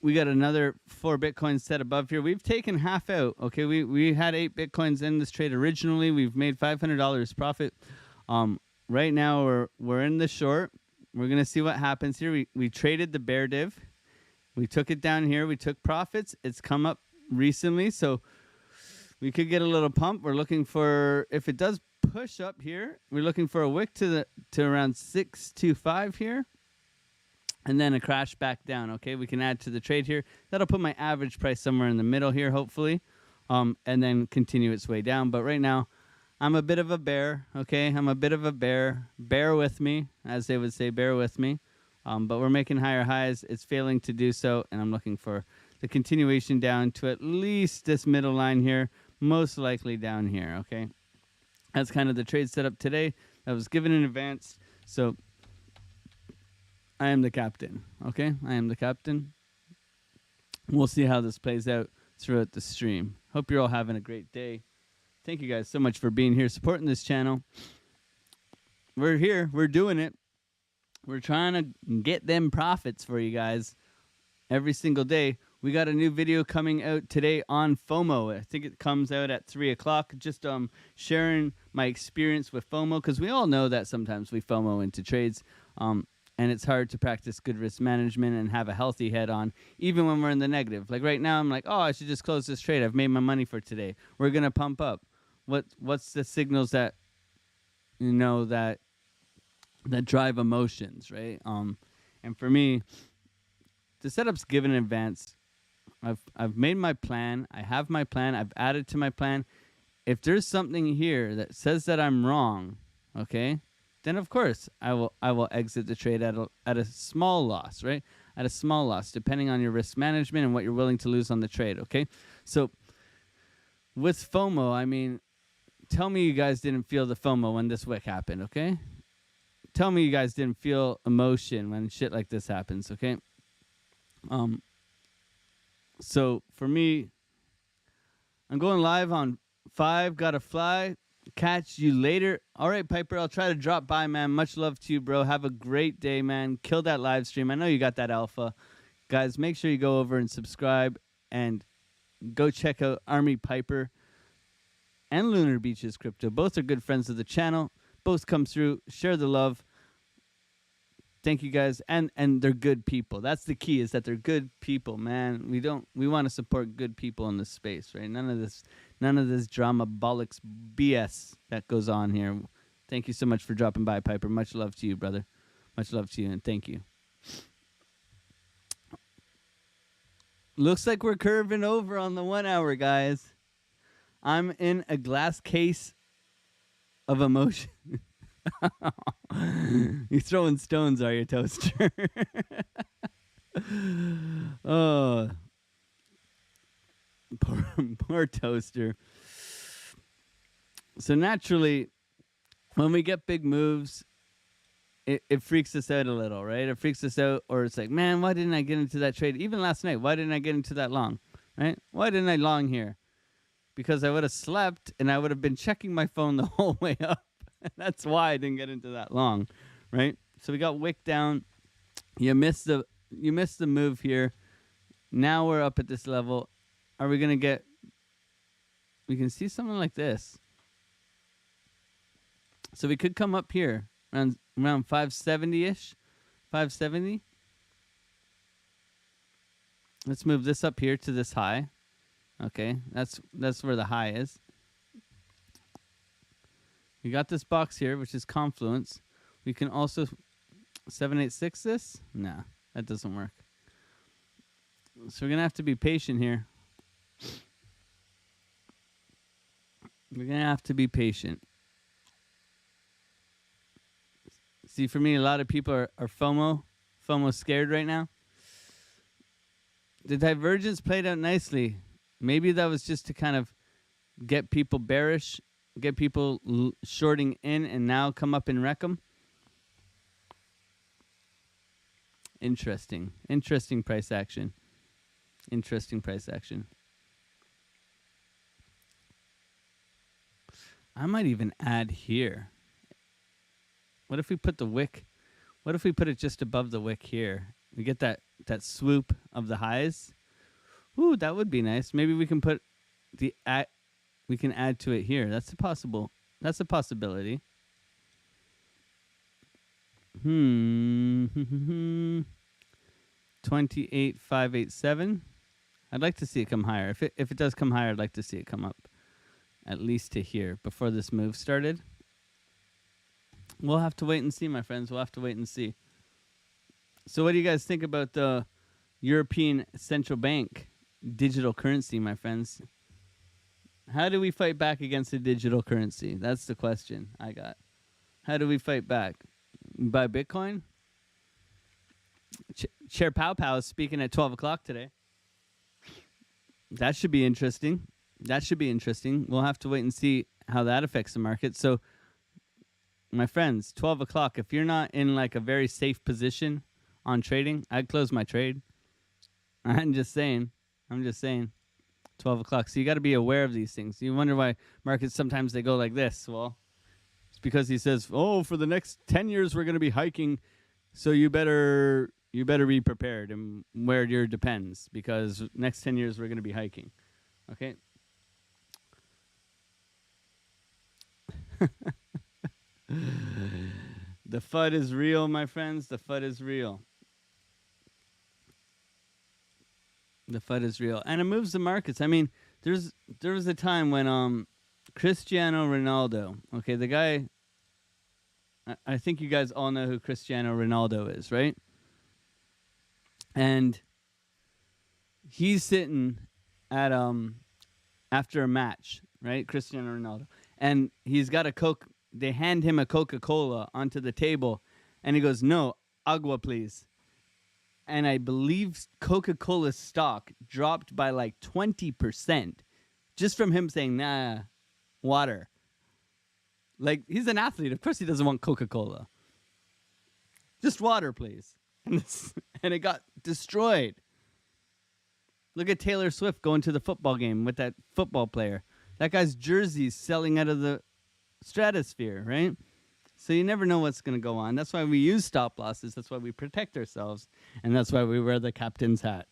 We got another 4 Bitcoins set above here. We've taken half out. Okay, we had 8 Bitcoins in this trade originally. We've made $500 profit. Right now we're in the short. We're gonna see what happens here. We traded the bear div. We took it down here. We took profits. It's come up recently, so we could get a little pump. We're looking for, if it does push up here, we're looking for a wick to around 625 here. And then a crash back down. Okay, we can add to the trade here. That'll put my average price somewhere in the middle here, hopefully, and then continue its way down. But right now, I'm a bit of a bear. Okay, I'm a bit of a bear. Bear with me, as they would say. Bear with me. But we're making higher highs. It's failing to do so, and I'm looking for the continuation down to at least this middle line here, most likely down here. Okay, that's kind of the trade setup today. That was given in advance, so I am the captain, okay? I am the captain. We'll see how this plays out throughout the stream. Hope you're all having a great day. Thank you guys so much for being here, supporting this channel. We're here. We're doing it. We're trying to get them profits for you guys every single day. We got a new video coming out today on FOMO. I think it comes out at 3 o'clock. Just sharing my experience with FOMO, because we all know that sometimes we FOMO into trades. And it's hard to practice good risk management and have a healthy head on, even when we're in the negative. Like right now, I'm like, oh, I should just close this trade. I've made my money for today. We're gonna pump up. What's the signals that that drive emotions, right? And for me, the setup's given in advance. I've made my plan. I have my plan. I've added to my plan. If there's something here that says that I'm wrong, okay, then of course I will exit the trade at a small loss, right? At a small loss, depending on your risk management and what you're willing to lose on the trade, okay? So with FOMO, I mean, tell me you guys didn't feel the FOMO when this wick happened, okay? Tell me you guys didn't feel emotion when shit like this happens, okay? So for me, I'm going live on 5, gotta fly. Catch you later. All right, Piper, I'll try to drop by, man. Much love to you, bro. Have a great day, man. Kill that live stream. I know you got that alpha. Guys, make sure you go over and subscribe and go check out Army Piper and Lunar Beaches Crypto. Both are good friends of the channel. Both come through. Share the love. Thank you guys, and they're good people. That's the key, is that they're good people, man. We want to support good people in this space, right? None of this drama bollocks BS that goes on here. Thank you so much for dropping by, Piper. Much love to you, brother. Much love to you, and thank you. Looks like we're curving over on the 1 hour, guys. I'm in a glass case of emotion. You're throwing stones, are you, Toaster? Oh, poor Toaster. So naturally, when we get big moves, it freaks us out a little, right? It freaks us out, or it's like, man, why didn't I get into that trade? Even last night, why didn't I get into that long, right? Why didn't I long here? Because I would have slept and I would have been checking my phone the whole way up. That's why I didn't get into that long, right? So we got wick down. You missed the move here. Now we're up at this level. Are we gonna get? We can see something like this. So we could come up here around 570-ish, 570. Let's move this up here to this high. Okay, that's where the high is. We got this box here, which is confluence. We can also 786 this. No, that doesn't work. So we're gonna have to be patient here. We're gonna have to be patient. See, for me, a lot of people are FOMO scared right now. The divergence played out nicely. Maybe that was just to kind of get people bearish, get people shorting in, and now come up and wreck them. Interesting price action. Interesting price action. I might even add here. What if we put the wick? What if we put it just above the wick here? We get that swoop of the highs. Ooh, that would be nice. Maybe we can put we can add to it here. That's a possibility. 28,587. I'd like to see it come higher. If it does come higher, I'd like to see it come up at least to here before this move started. We'll have to wait and see, my friends. We'll have to wait and see. So what do you guys think about the European Central Bank digital currency, my friends? How do we fight back against a digital currency? That's the question I got. How do we fight back? Buy Bitcoin? Chair Pow Pow is speaking at 12 o'clock today. That should be interesting. We'll have to wait and see how that affects the market. So, my friends, 12 o'clock, if you're not in like a very safe position on trading, I'd close my trade. I'm just saying. 12 o'clock. So you got to be aware of these things. You wonder why markets sometimes they go like this. Well, it's because he says, "Oh, for the next 10 years we're going to be hiking, so you better be prepared." And where your depends, because next 10 years we're going to be hiking. Okay? The FUD is real, my friends. The FUD is real. The FUD is real, and it moves the markets. I mean, there was a time when Cristiano Ronaldo, okay, the guy. I think you guys all know who Cristiano Ronaldo is, right? And he's sitting at after a match, right? Cristiano Ronaldo. And he's got a Coke. They hand him a Coca-Cola onto the table, and he goes, "No, agua, please." And I believe Coca-Cola stock dropped by like 20% just from him saying, "Nah, water." Like, he's an athlete. Of course he doesn't want Coca-Cola. Just water, please. And it got destroyed. Look at Taylor Swift going to the football game with that football player. That guy's jersey's selling out of the stratosphere, right? So you never know what's going to go on. That's why we use stop losses. That's why we protect ourselves. And that's why we wear the captain's hat.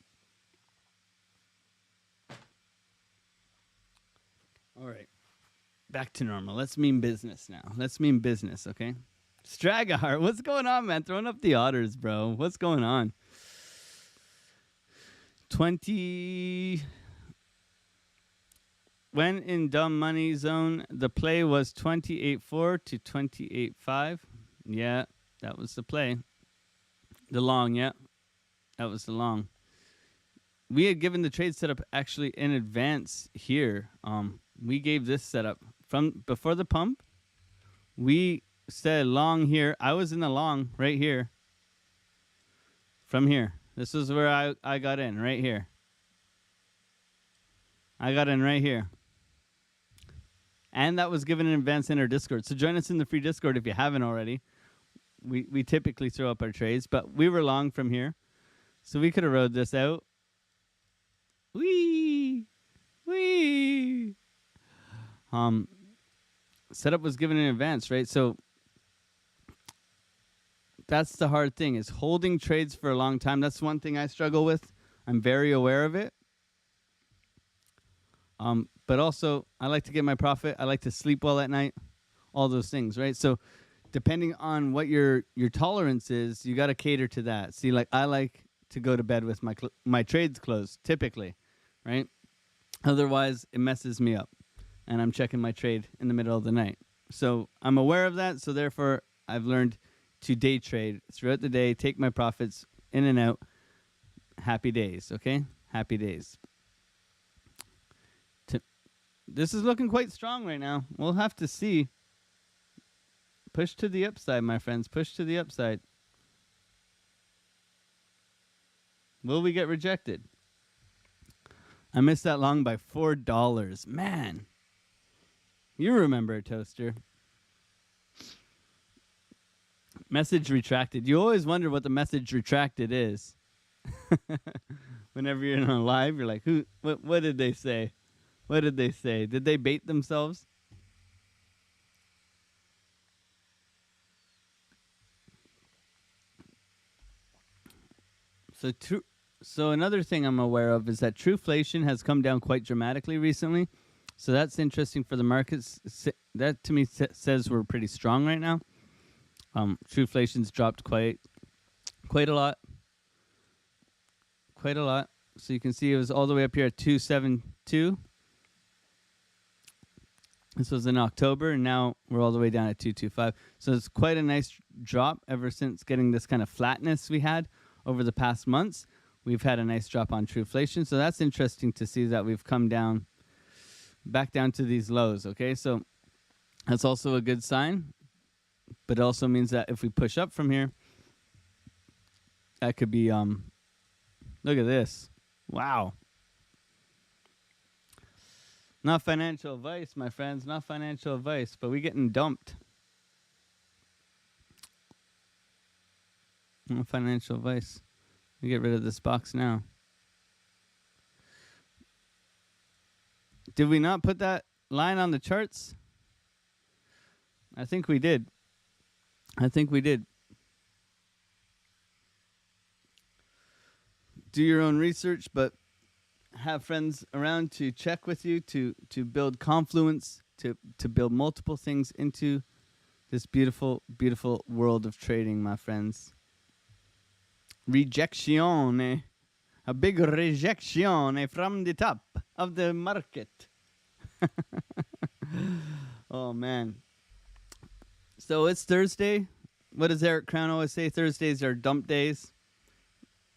All right. Back to normal. Let's mean business now. Let's mean business, okay? Stragar, what's going on, man? Throwing up the otters, bro. What's going on? 20... When in dumb money zone, the play was 28.4 to 28.5. Yeah, that was the play. The long, yeah. That was the long. We had given the trade setup actually in advance here. We gave this setup from before the pump. We said long here. I was in the long right here. From here. This is where I got in, right here. I got in right here. And that was given in advance in our Discord. So join us in the free Discord if you haven't already. We typically throw up our trades, but we were long from here. So we could have rode this out. Whee! Whee! Setup was given in advance, right? So that's the hard thing, is holding trades for a long time. That's one thing I struggle with. I'm very aware of it. But also, I like to get my profit. I like to sleep well at night. All those things, right? So depending on what your tolerance is, you got to cater to that. See, like, I like to go to bed with my trades closed, typically, right? Otherwise, it messes me up, and I'm checking my trade in the middle of the night. So I'm aware of that, so therefore, I've learned to day trade throughout the day, take my profits in and out. Happy days, okay? Happy days. This is looking quite strong right now. We'll have to see. Push to the upside, my friends. Push to the upside. Will we get rejected? I missed that long by $4. Man. You remember, Toaster. Message retracted. You always wonder what the message retracted is. Whenever you're in a live, you're like, what did they say? What did they say? Did they bait themselves? So another thing I'm aware of is that trueflation has come down quite dramatically recently. So that's interesting for the markets. That to me says we're pretty strong right now. Trueflation's dropped quite a lot. Quite a lot. So you can see it was all the way up here at 272. This was in October, and now we're all the way down at 225. So it's quite a nice drop ever since getting this kind of flatness we had over the past months. We've had a nice drop on trueflation. So that's interesting to see that we've come down, back down to these lows, okay? So that's also a good sign, but it also means that if we push up from here, that could be, look at this. Wow. Not financial advice, my friends. Not financial advice, but we getting dumped. Not financial advice. We get rid of this box now. Did we not put that line on the charts? I think we did. I think we did. Do your own research, but have friends around to check with you, to build confluence, to build multiple things into this beautiful, beautiful world of trading, my friends. Rejection, a big rejection from the top of the market. Oh, man. So it's Thursday. What does Eric Crown always say? Thursdays are dump days.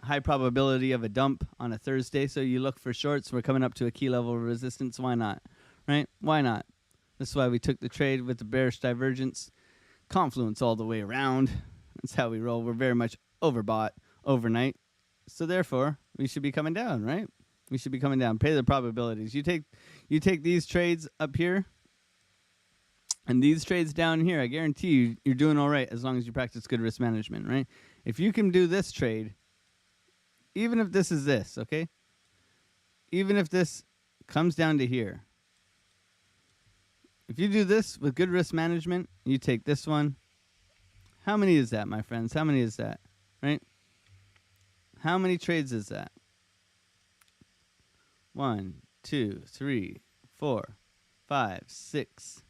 high probability of a dump on a Thursday, so you look for shorts. We're coming up to a key level of resistance. Why not? Right? Why not? This is why we took the trade with the bearish divergence. Confluence all the way around. That's how we roll. We're very much overbought overnight. So therefore, we should be coming down, right? We should be coming down. Pay the probabilities. You take these trades up here and these trades down here. I guarantee you, you're doing all right as long as you practice good risk management, right? If you can do this trade, even if this is this, okay? Even if this comes down to here. If you do this with good risk management, you take this one. How many is that, my friends? How many is that, right? How many trades is that? 1, 2, 3, 4, 5, 6,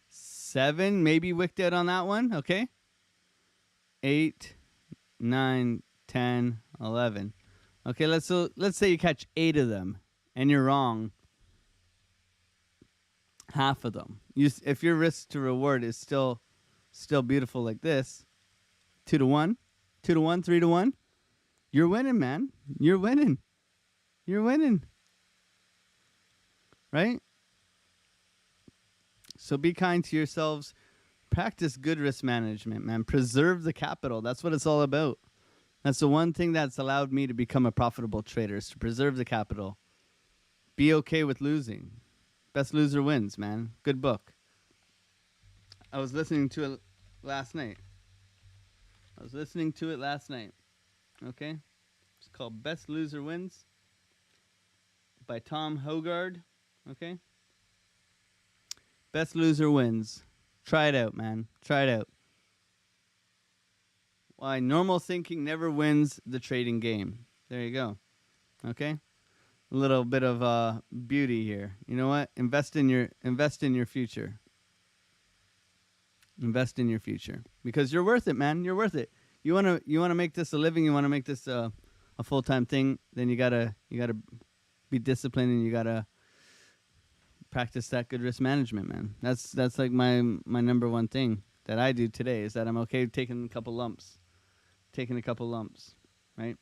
7. Maybe wicked out on that one, okay? 8, 9, 10, 11. Okay, let's say you catch 8 of them and you're wrong half of them. If your risk to reward is still beautiful like this, 2 to 1, 2 to 1, 3 to 1, you're winning, man. You're winning. You're winning. Right? So be kind to yourselves. Practice good risk management, man. Preserve the capital. That's what it's all about. That's the one thing that's allowed me to become a profitable trader, is to preserve the capital. Be okay with losing. Best loser wins, man. Good book. I was listening to it last night. Okay? It's called Best Loser Wins by Tom Hogard. Okay? Best Loser Wins. Try it out, man. Try it out. Why normal thinking never wins the trading game. There you go. Okay? A little bit of beauty here. You know what? Invest in your future. Invest in your future, because you're worth it, man. You're worth it. You wanna make this a living. You wanna make this a full-time thing. Then you gotta be disciplined, and you gotta practice that good risk management, man. That's like my number one thing that I do today, is that I'm okay taking a couple lumps, right?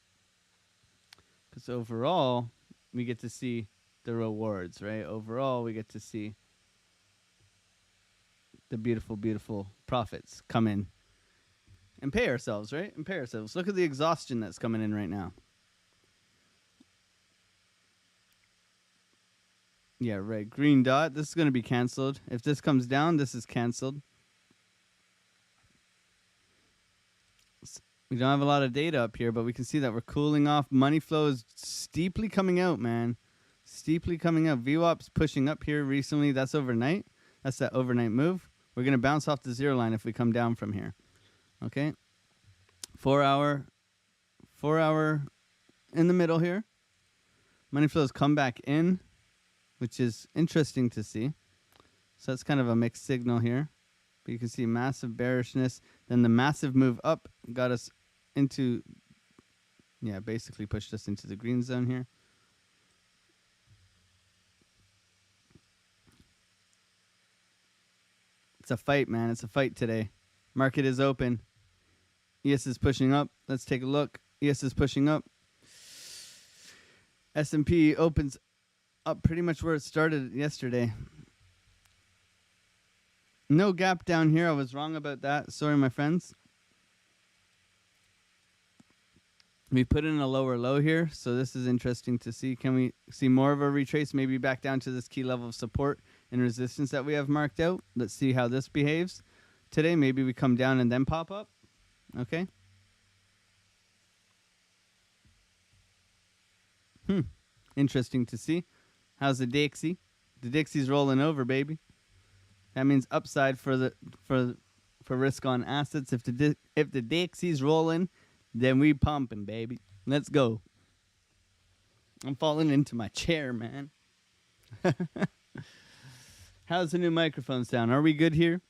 Because overall, we get to see the rewards, right? Overall, we get to see the beautiful, beautiful profits come in and pay ourselves, right? And pay ourselves. Look at the exhaustion that's coming in right now. Yeah, right. Green dot. This is going to be canceled. If this comes down, this is canceled. We don't have a lot of data up here, but we can see that we're cooling off. Money flow is steeply coming out, man. Steeply coming out. VWAP's pushing up here recently. That's overnight. That's that overnight move. We're going to bounce off the 0 line if we come down from here. Okay? 4 hour in the middle here. Money flows come back in, which is interesting to see. So that's kind of a mixed signal here. But you can see massive bearishness. Then the massive move up got us into, basically pushed us into the green zone here. It's a fight, man. It's a fight today. Market is open. ES is pushing up. Let's take a look. ES is pushing up. S&P opens up pretty much where it started yesterday. No gap down here. I was wrong about that. Sorry, my friends. We put in a lower low here, so this is interesting to see. Can we see more of a retrace, maybe back down to this key level of support and resistance that we have marked out? Let's see how this behaves. Today, maybe we come down and then pop up. Okay. Interesting to see. How's the Dixie? The Dixie's rolling over, baby. That means upside for risk on assets. If the Dixie's rolling, then we pumping, baby. Let's go. I'm falling into my chair, man. How's the new microphone sound? Are we good here?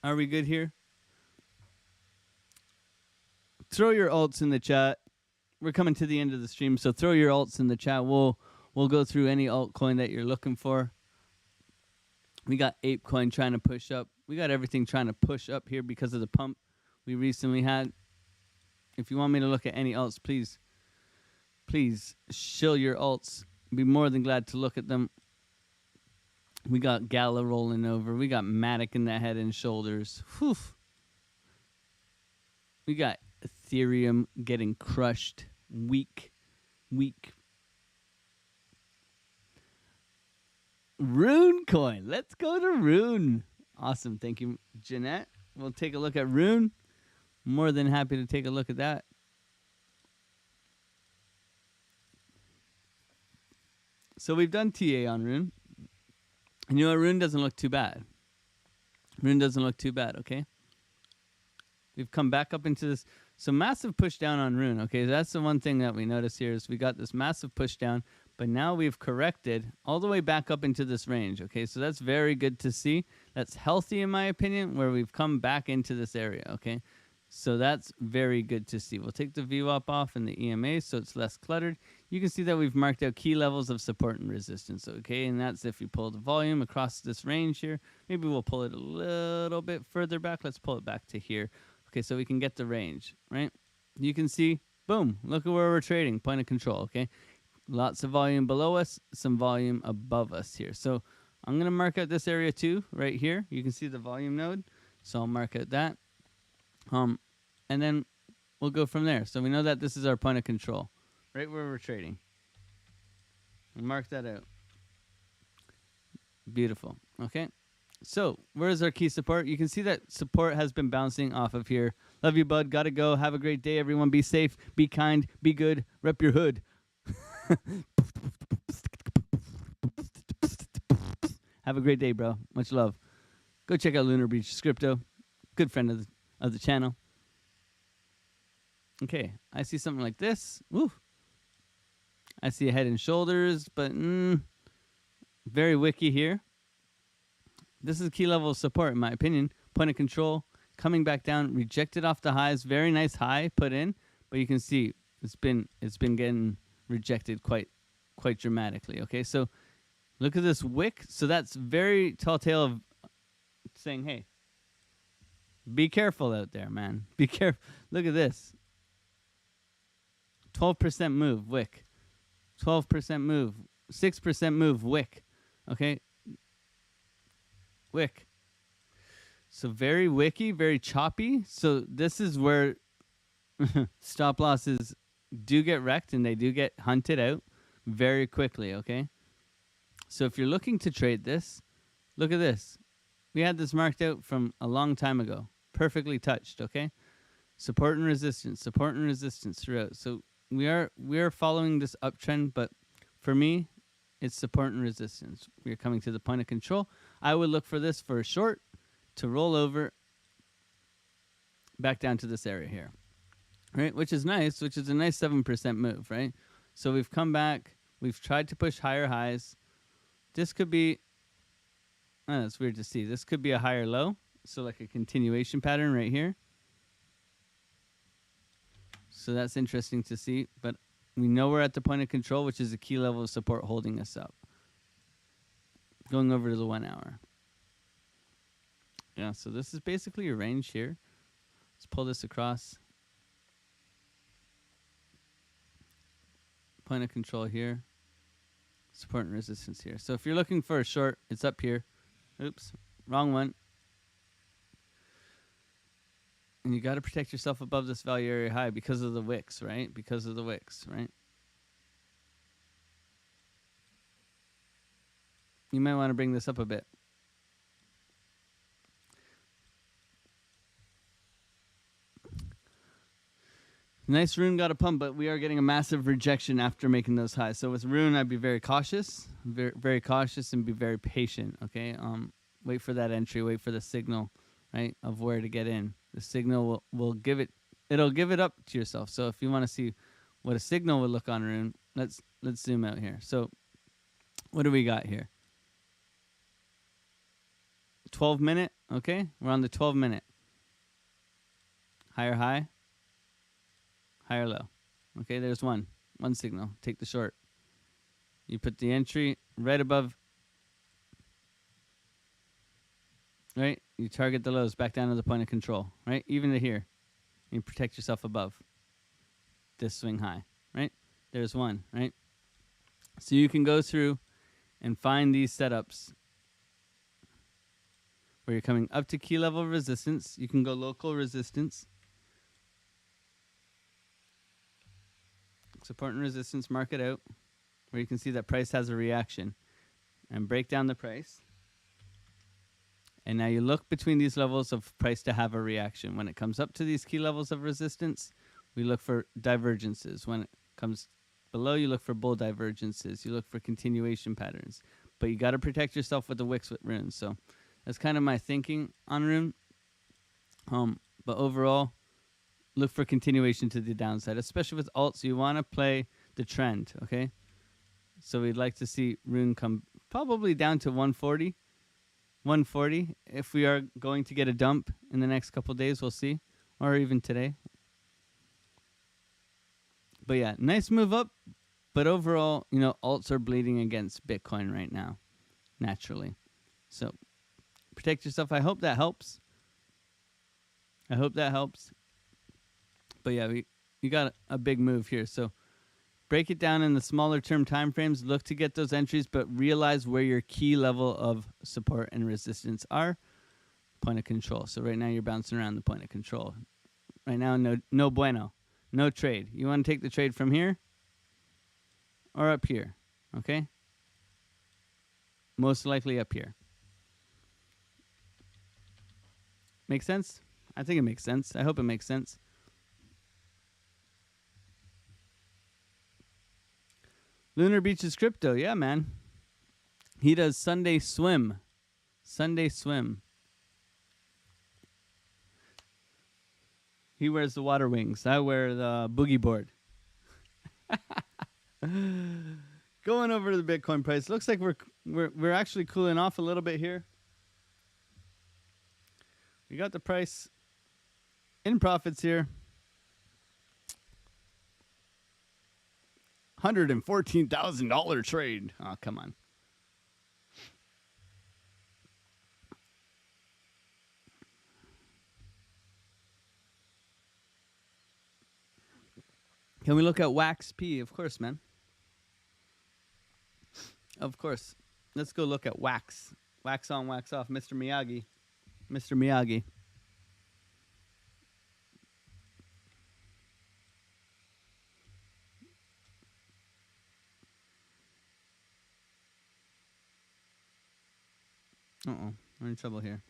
Are we good here? Throw your alts in the chat. We're coming to the end of the stream, so throw your alts in the chat. We'll go through any altcoin that you're looking for. We got ApeCoin trying to push up. We got everything trying to push up here because of the pump we recently had. If you want me to look at any alts, please shill your alts. Be more than glad to look at them. We got Gala rolling over. We got Matic in the head and shoulders. Whew. We got Ethereum getting crushed. Weak. Rune coin. Let's go to Rune. Awesome. Thank you, Jeanette. We'll take a look at Rune. More than happy to take a look at that. So we've done TA on Rune. And you know what? Rune doesn't look too bad. Okay? We've come back up into this. So massive push down on Rune, okay? That's the one thing that we notice here is we got this massive push down, but now we've corrected all the way back up into this range, okay? So that's very good to see. That's healthy in my opinion, where we've come back into this area, okay? So that's very good to see. We'll take the VWAP off and the EMA so it's less cluttered. You can see that we've marked out key levels of support and resistance, okay? And that's if you pull the volume across this range here. Maybe we'll pull it a little bit further back. Let's pull it back to here. Okay, so we can get the range, right? You can see, boom, look at where we're trading, point of control, okay? Lots of volume below us, some volume above us here. So I'm going to mark out this area too, right here. You can see the volume node, so I'll mark out that. And then we'll go from there. So we know that this is our point of control, right where we're trading. We'll mark that out. Beautiful, okay? So where's our key support? You can see that support has been bouncing off of here. Love you, bud. Gotta go. Have a great day, everyone. Be safe, be kind, be good. Rep your hood. Have a great day, bro. Much love. Go check out Lunar Beach Scripto. Good friend of the channel. Okay, I see something like this. Woo. I see a head and shoulders, but very wicky here. This is a key level of support, in my opinion. Point of control, coming back down, rejected off the highs. Very nice high put in, but you can see it's been getting rejected quite dramatically. Okay, so look at this wick. So that's very tall tale of saying, hey, be careful out there, man. Be careful. Look at this. 12% move, wick. 12% move. 6% move, wick. Okay? Wick. So very wicky, very choppy. So this is where stop losses do get wrecked and they do get hunted out very quickly, okay? So if you're looking to trade this, look at this. We had this marked out from a long time ago. Perfectly touched, okay? Support and resistance throughout. So we are following this uptrend, but for me, it's support and resistance. We are coming to the point of control. I would look for this for a short to roll over back down to this area here, right? Which is nice, which is a nice 7% move, right? So we've come back. We've tried to push higher highs. This could be, it's weird to see. This could be a higher low. So like a continuation pattern right here. So that's interesting to see, but we know we're at the point of control, which is a key level of support holding us up. Going over to the 1 hour. Yeah, so this is basically your range here. Let's pull this across. Point of control here. Support and resistance here. So if you're looking for a short, it's up here. Oops, wrong one. And you got to protect yourself above this value area high because of the wicks, right? Because of the wicks, right? You might want to bring this up a bit. Nice Rune got a pump, but we are getting a massive rejection after making those highs. So with Rune, I'd be very cautious, very cautious, and be very patient. Okay, wait for that entry, wait for the signal, right, of where to get in. The signal will give it. It'll give it up to yourself. So if you want to see what a signal would look on Rune, let's zoom out here. So what do we got here? 12 minute. Okay, we're on the 12 minute. Higher high. Higher low. Okay, there's one signal. Take the short. You put the entry right above. Right? You target the lows back down to the point of control. Right? Even to here. You protect yourself above. this swing high, right? There's one, right? So you can go through and find these setups where you're coming up to key level resistance. You can go local resistance. Support and resistance, mark it out, where you can see that price has a reaction. And break down the price. And now you look between these levels of price to have a reaction. When it comes up to these key levels of resistance, we look for divergences. When it comes below, you look for bull divergences. You look for continuation patterns. But you got to protect yourself with the wicks with runes. So that's kind of my thinking on rune. But overall, look for continuation to the downside, especially with alts. You want to play the trend, okay? So we'd like to see rune come probably down to 140. 140. If we are going to get a dump in the next couple of days, we'll see. Or even today. But yeah, nice move up. But overall, you know, alts are bleeding against Bitcoin right now, naturally. So protect yourself. I hope that helps. But yeah, we got a big move here. So break it down in the smaller term time frames. Look to get those entries, but realize where your key level of support and resistance are. Point of control. So right now you're bouncing around the point of control. Right now, no bueno. No trade. You want to take the trade from here or up here, okay? Most likely up here. Make sense? I think it makes sense. I hope it makes sense. Lunar Beaches Crypto, yeah, man. He does Sunday swim. Sunday swim. He wears the water wings. I wear the boogie board. Going over to the Bitcoin price. Looks like we're actually cooling off a little bit here. We got the price in profits here. $114,000 trade. Oh, come on. Can we look at Wax P? Of course, man. Of course. Let's go look at Wax. Wax on, wax off. Mr. Miyagi. Mr. Miyagi. Uh-oh. We're in trouble here.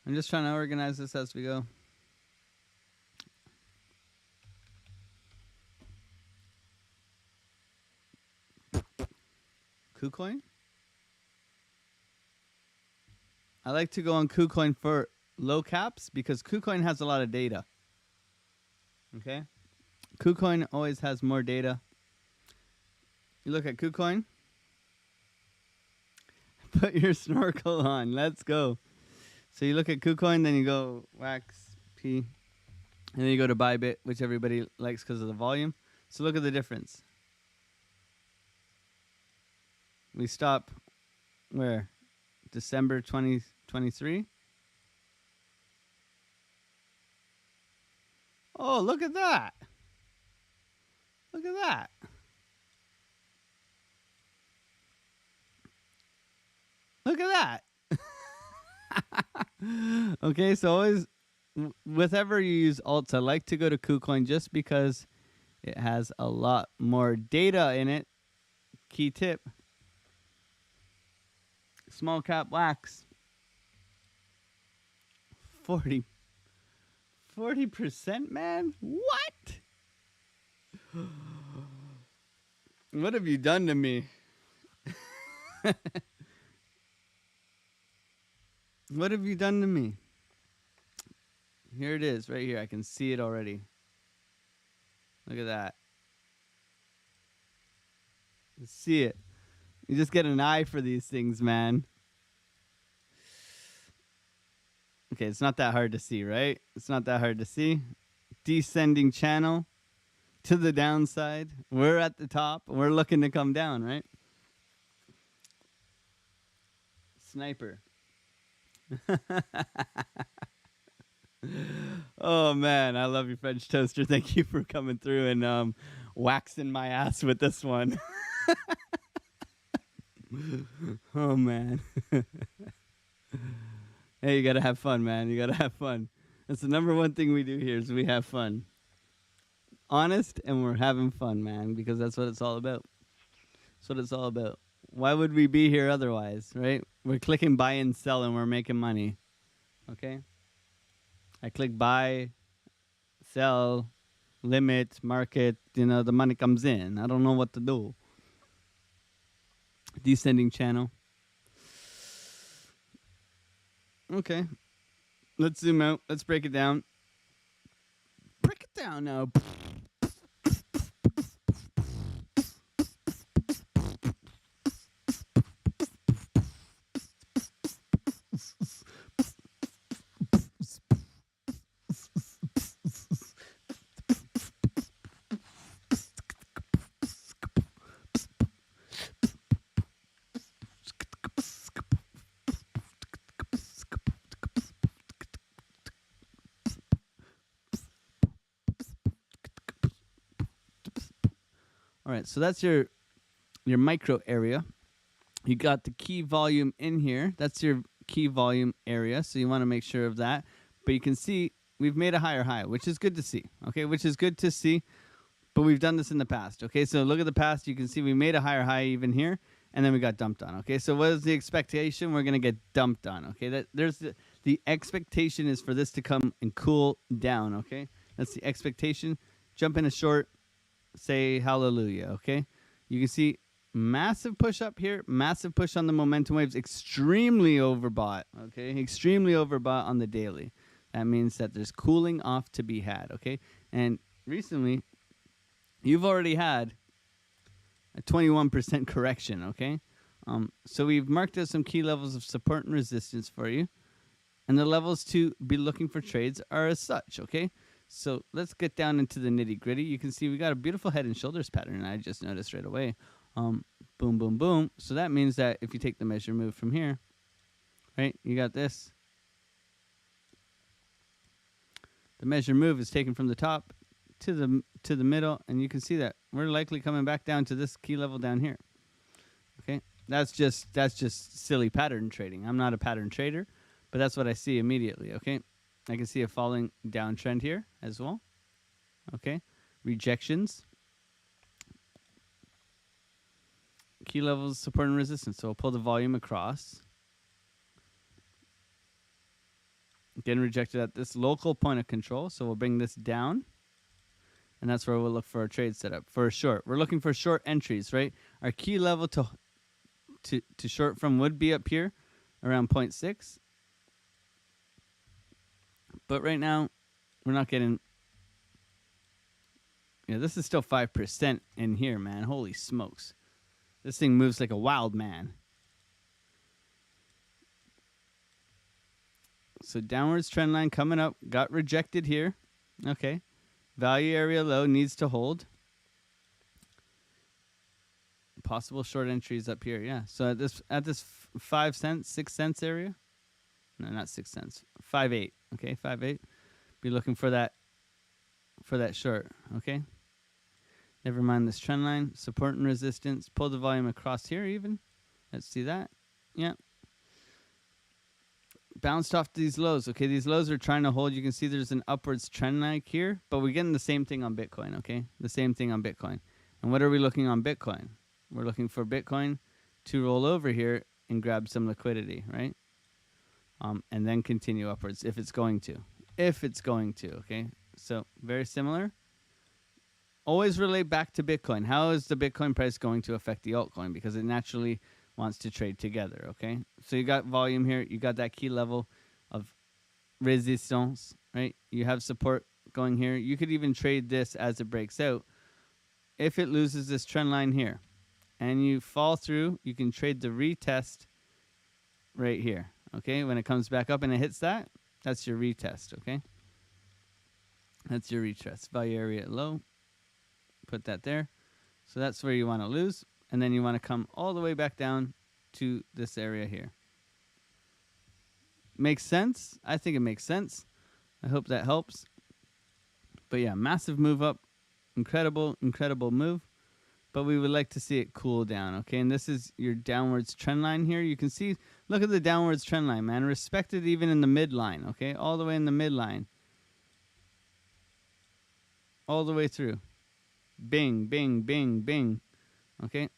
I'm just trying to organize this as we go. KuCoin? I like to go on KuCoin for low caps because KuCoin has a lot of data. Okay? KuCoin always has more data. You look at KuCoin. Put your snorkel on. Let's go. So you look at KuCoin, then you go Wax P, and then you go to Bybit, which everybody likes because of the volume. So look at the difference. We stop where? December 2023. Oh, look at that. Look at that. Look at that. Okay, so always, whatever you use alts, I like to go to KuCoin just because it has a lot more data in it. Key tip. Small cap wax. 40%, man? What? What have you done to me? What have you done to me? Here it is, right here. I can see it already. Look at that. See it. You just get an eye for these things, man. Okay, it's not that hard to see, right? It's not that hard to see. Descending channel to the downside. We're at the top. We're looking to come down, right? Sniper. Oh man, I love you, French toaster. Thank you for coming through and waxing my ass with this one. Oh man. Hey, you gotta have fun, man. You gotta have fun. That's the number one thing we do here is we have fun. Honest and we're having fun, man, because that's what it's all about. That's what it's all about. Why would we be here otherwise, right? We're clicking buy and sell and we're making money. Okay? I click buy, sell, limit, market, the money comes in. I don't know what to do. Descending channel. Okay. Let's zoom out. Let's break it down. Break it down now. All right, so that's your micro area. You got the key volume in here. That's your key volume area, so you want to make sure of that. But you can see we've made a higher high, which is good to see. Okay, which is good to see. But we've done this in the past. Okay, so look at the past. You can see we made a higher high even here, and then we got dumped on. Okay, so what is the expectation? We're gonna get dumped on. Okay, there's the expectation is for this to come and cool down. Okay, that's the expectation. Jump in a short. Say hallelujah. Okay, you can see massive push up here, massive push on the momentum waves, extremely overbought. Okay, extremely overbought on the daily. That means that there's cooling off to be had. Okay, and recently you've already had a 21% correction. Okay, so we've marked out some key levels of support and resistance for you, and the levels to be looking for trades are as such. Okay. So let's get down into the nitty gritty. You can see we got a beautiful head and shoulders pattern. I just noticed right away. Boom, boom, boom. So that means that if you take the measure move from here, right, you got this. The measure move is taken from the top to the middle, and you can see that we're likely coming back down to this key level down here. Okay, that's just silly pattern trading. I'm not a pattern trader, but that's what I see immediately. Okay. I can see a falling downtrend here as well. Okay. Rejections. Key levels, support and resistance. So I'll pull the volume across. Getting rejected at this local point of control. So we'll bring this down. And that's where we'll look for a trade setup. For a short. We're looking for short entries, right? Our key level to short from would be up here around 0.6. But right now, we're not getting... Yeah, this is still 5% in here, man. Holy smokes. This thing moves like a wild man. So downwards trend line coming up. Got rejected here. Okay. Value area low needs to hold. Possible short entries up here. Yeah. So at this 5 cents, 6 cents area. No, not 6 cents. 5.8. Okay, 5.8. Be looking for that short. Okay. Never mind this trend line. Support and resistance. Pull the volume across here even. Let's see that. Yeah. Bounced off these lows. Okay, these lows are trying to hold. You can see there's an upwards trend line here, but we're getting the same thing on Bitcoin. Okay, the same thing on Bitcoin. And what are we looking on Bitcoin? We're looking for Bitcoin to roll over here and grab some liquidity, right? And then continue upwards if it's going to. If it's going to, okay? So very similar. Always relate back to Bitcoin. How is the Bitcoin price going to affect the altcoin? Because it naturally wants to trade together, okay? So you got volume here. You got that key level of resistance, right? You have support going here. You could even trade this as it breaks out. If it loses this trend line here and you fall through, you can trade the retest right here, okay? When it comes back up and it hits that, that's your retest, okay? That's your retest. Value area low. Put that there. So that's where you want to lose. And then you want to come all the way back down to this area here. Makes sense? I think it makes sense. I hope that helps. But yeah, massive move up. Incredible move. But we would like to see it cool down, okay? And this is your downwards trend line here. You can see, look at the downwards trend line, man. Respect it even in the midline, okay? All the way in the midline. All the way through. Bing, bing, bing, bing. Okay?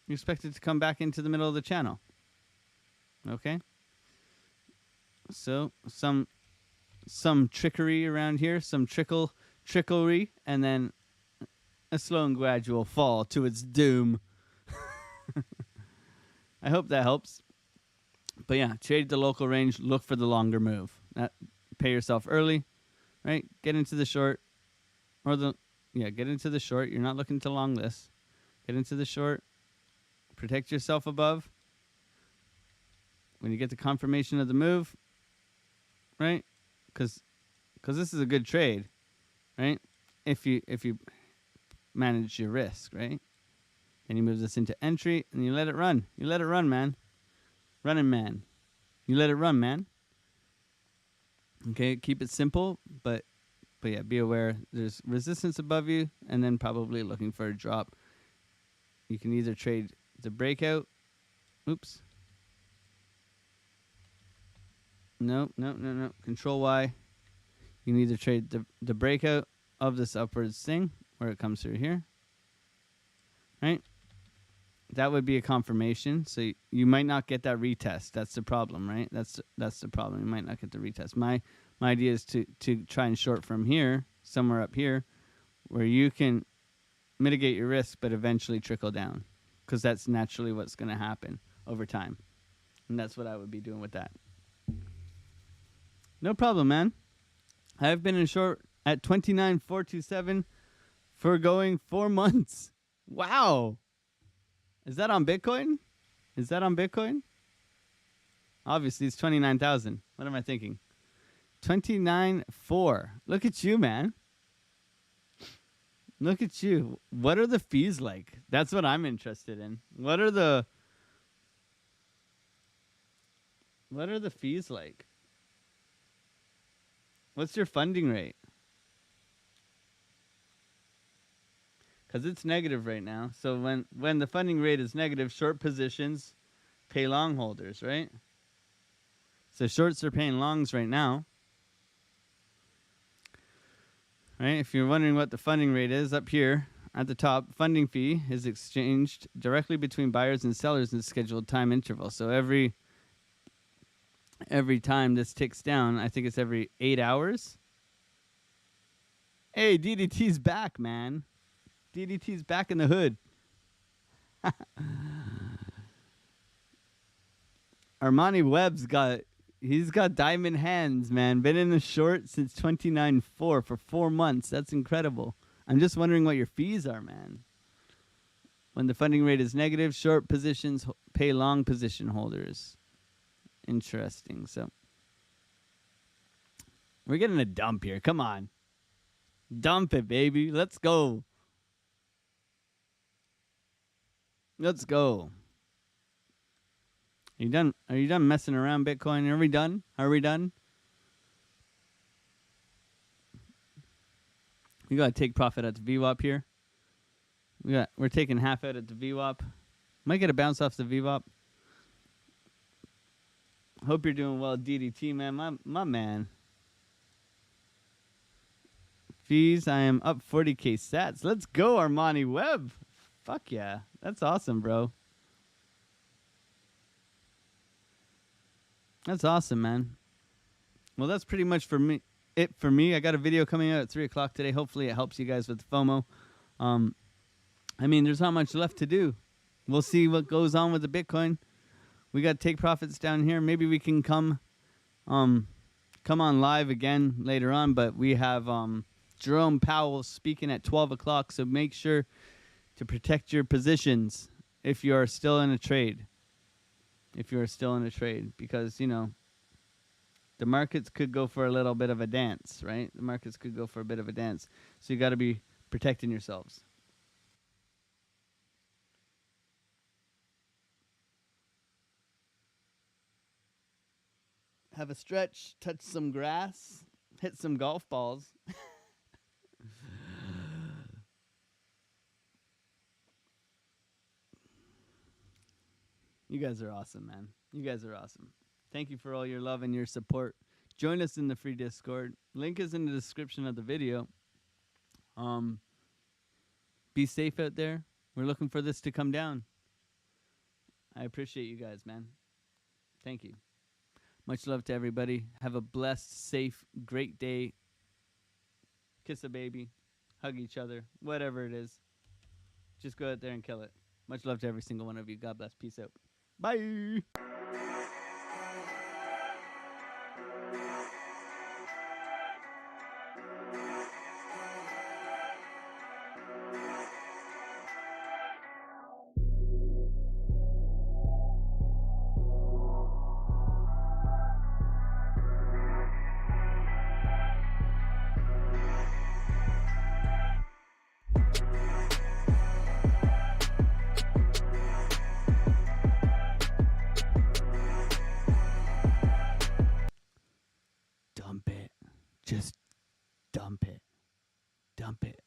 You expect it to come back into the middle of the channel. Okay? So, some trickery around here, some trickery, and then a slow and gradual fall to its doom. I hope that helps. But yeah, trade the local range, look for the longer move. Pay yourself early, right? Get into the short, get into the short. You're not looking to long this. Get into the short. Protect yourself above. When you get the confirmation of the move, right? Because this is a good trade, right? If you manage your risk, right? And you move this into entry and you let it run. You let it run, man. Running man. You let it run, man. Okay, keep it simple, but yeah, be aware there's resistance above you and then probably looking for a drop. You can either trade the breakout. Oops. No. Control Y. You can either trade the breakout of this upwards thing where it comes through here. Right? That would be a confirmation. So you might not get that retest. That's the problem, right? That's the problem. You might not get the retest. My idea is to try and short from here, somewhere up here, where you can mitigate your risk but eventually trickle down, because that's naturally what's going to happen over time. And that's what I would be doing with that. No problem, man. I've been in short at 29,427 for going 4 months. Wow. Is that on Bitcoin? Obviously, it's 29,000. What am I thinking? 29.4. Look at you, man. Look at you. What are the fees like? That's what I'm interested in. What are the fees like? What's your funding rate? Because it's negative right now. So when the funding rate is negative, short positions pay long holders, right? So shorts are paying longs right now. Right? If you're wondering what the funding rate is, up here at the top, funding fee is exchanged directly between buyers and sellers in a scheduled time interval. So every time this ticks down, I think it's every 8 hours. Hey, DDT's back, man. DDT's back in the hood. Armani Webb's got diamond hands, man. Been in the short since 29.4 for 4 months. That's incredible. I'm just wondering what your fees are, man. When the funding rate is negative, short positions pay long position holders. Interesting. So we're getting a dump here. Come on. Dump it, baby. Let's go. Let's go. Are you done? Are you done messing around, Bitcoin? Are we done? We gotta take profit at the VWAP here. We're taking half out at the VWAP. Might get a bounce off the VWAP. Hope you're doing well, DDT, man. My man. Fees, I am up 40k sats. Let's go, Armani Webb. Fuck yeah. That's awesome, bro. That's awesome, man. Well, that's pretty much for me. I got a video coming out at 3 o'clock today. Hopefully it helps you guys with FOMO. I mean, there's not much left to do. We'll see what goes on with the Bitcoin. We got to take profits down here. Maybe we can come on live again later on. But we have Jerome Powell speaking at 12 o'clock. So make sure to protect your positions if you are still in a trade. Because, you know, the markets could go for a little bit of a dance, right? So you got to be protecting yourselves. have a stretch, touch some grass, hit some golf balls. You guys are awesome, man. You guys are awesome. Thank you for all your love and your support. Join us in the free Discord. Link is in the description of the video. Be safe out there. We're looking for this to come down. I appreciate you guys, man. Thank you. Much love to everybody. Have a blessed, safe, great day. Kiss a baby. Hug each other. Whatever it is. Just go out there and kill it. Much love to every single one of you. God bless. Peace out. Bye. Dump it. Just dump it. Dump it.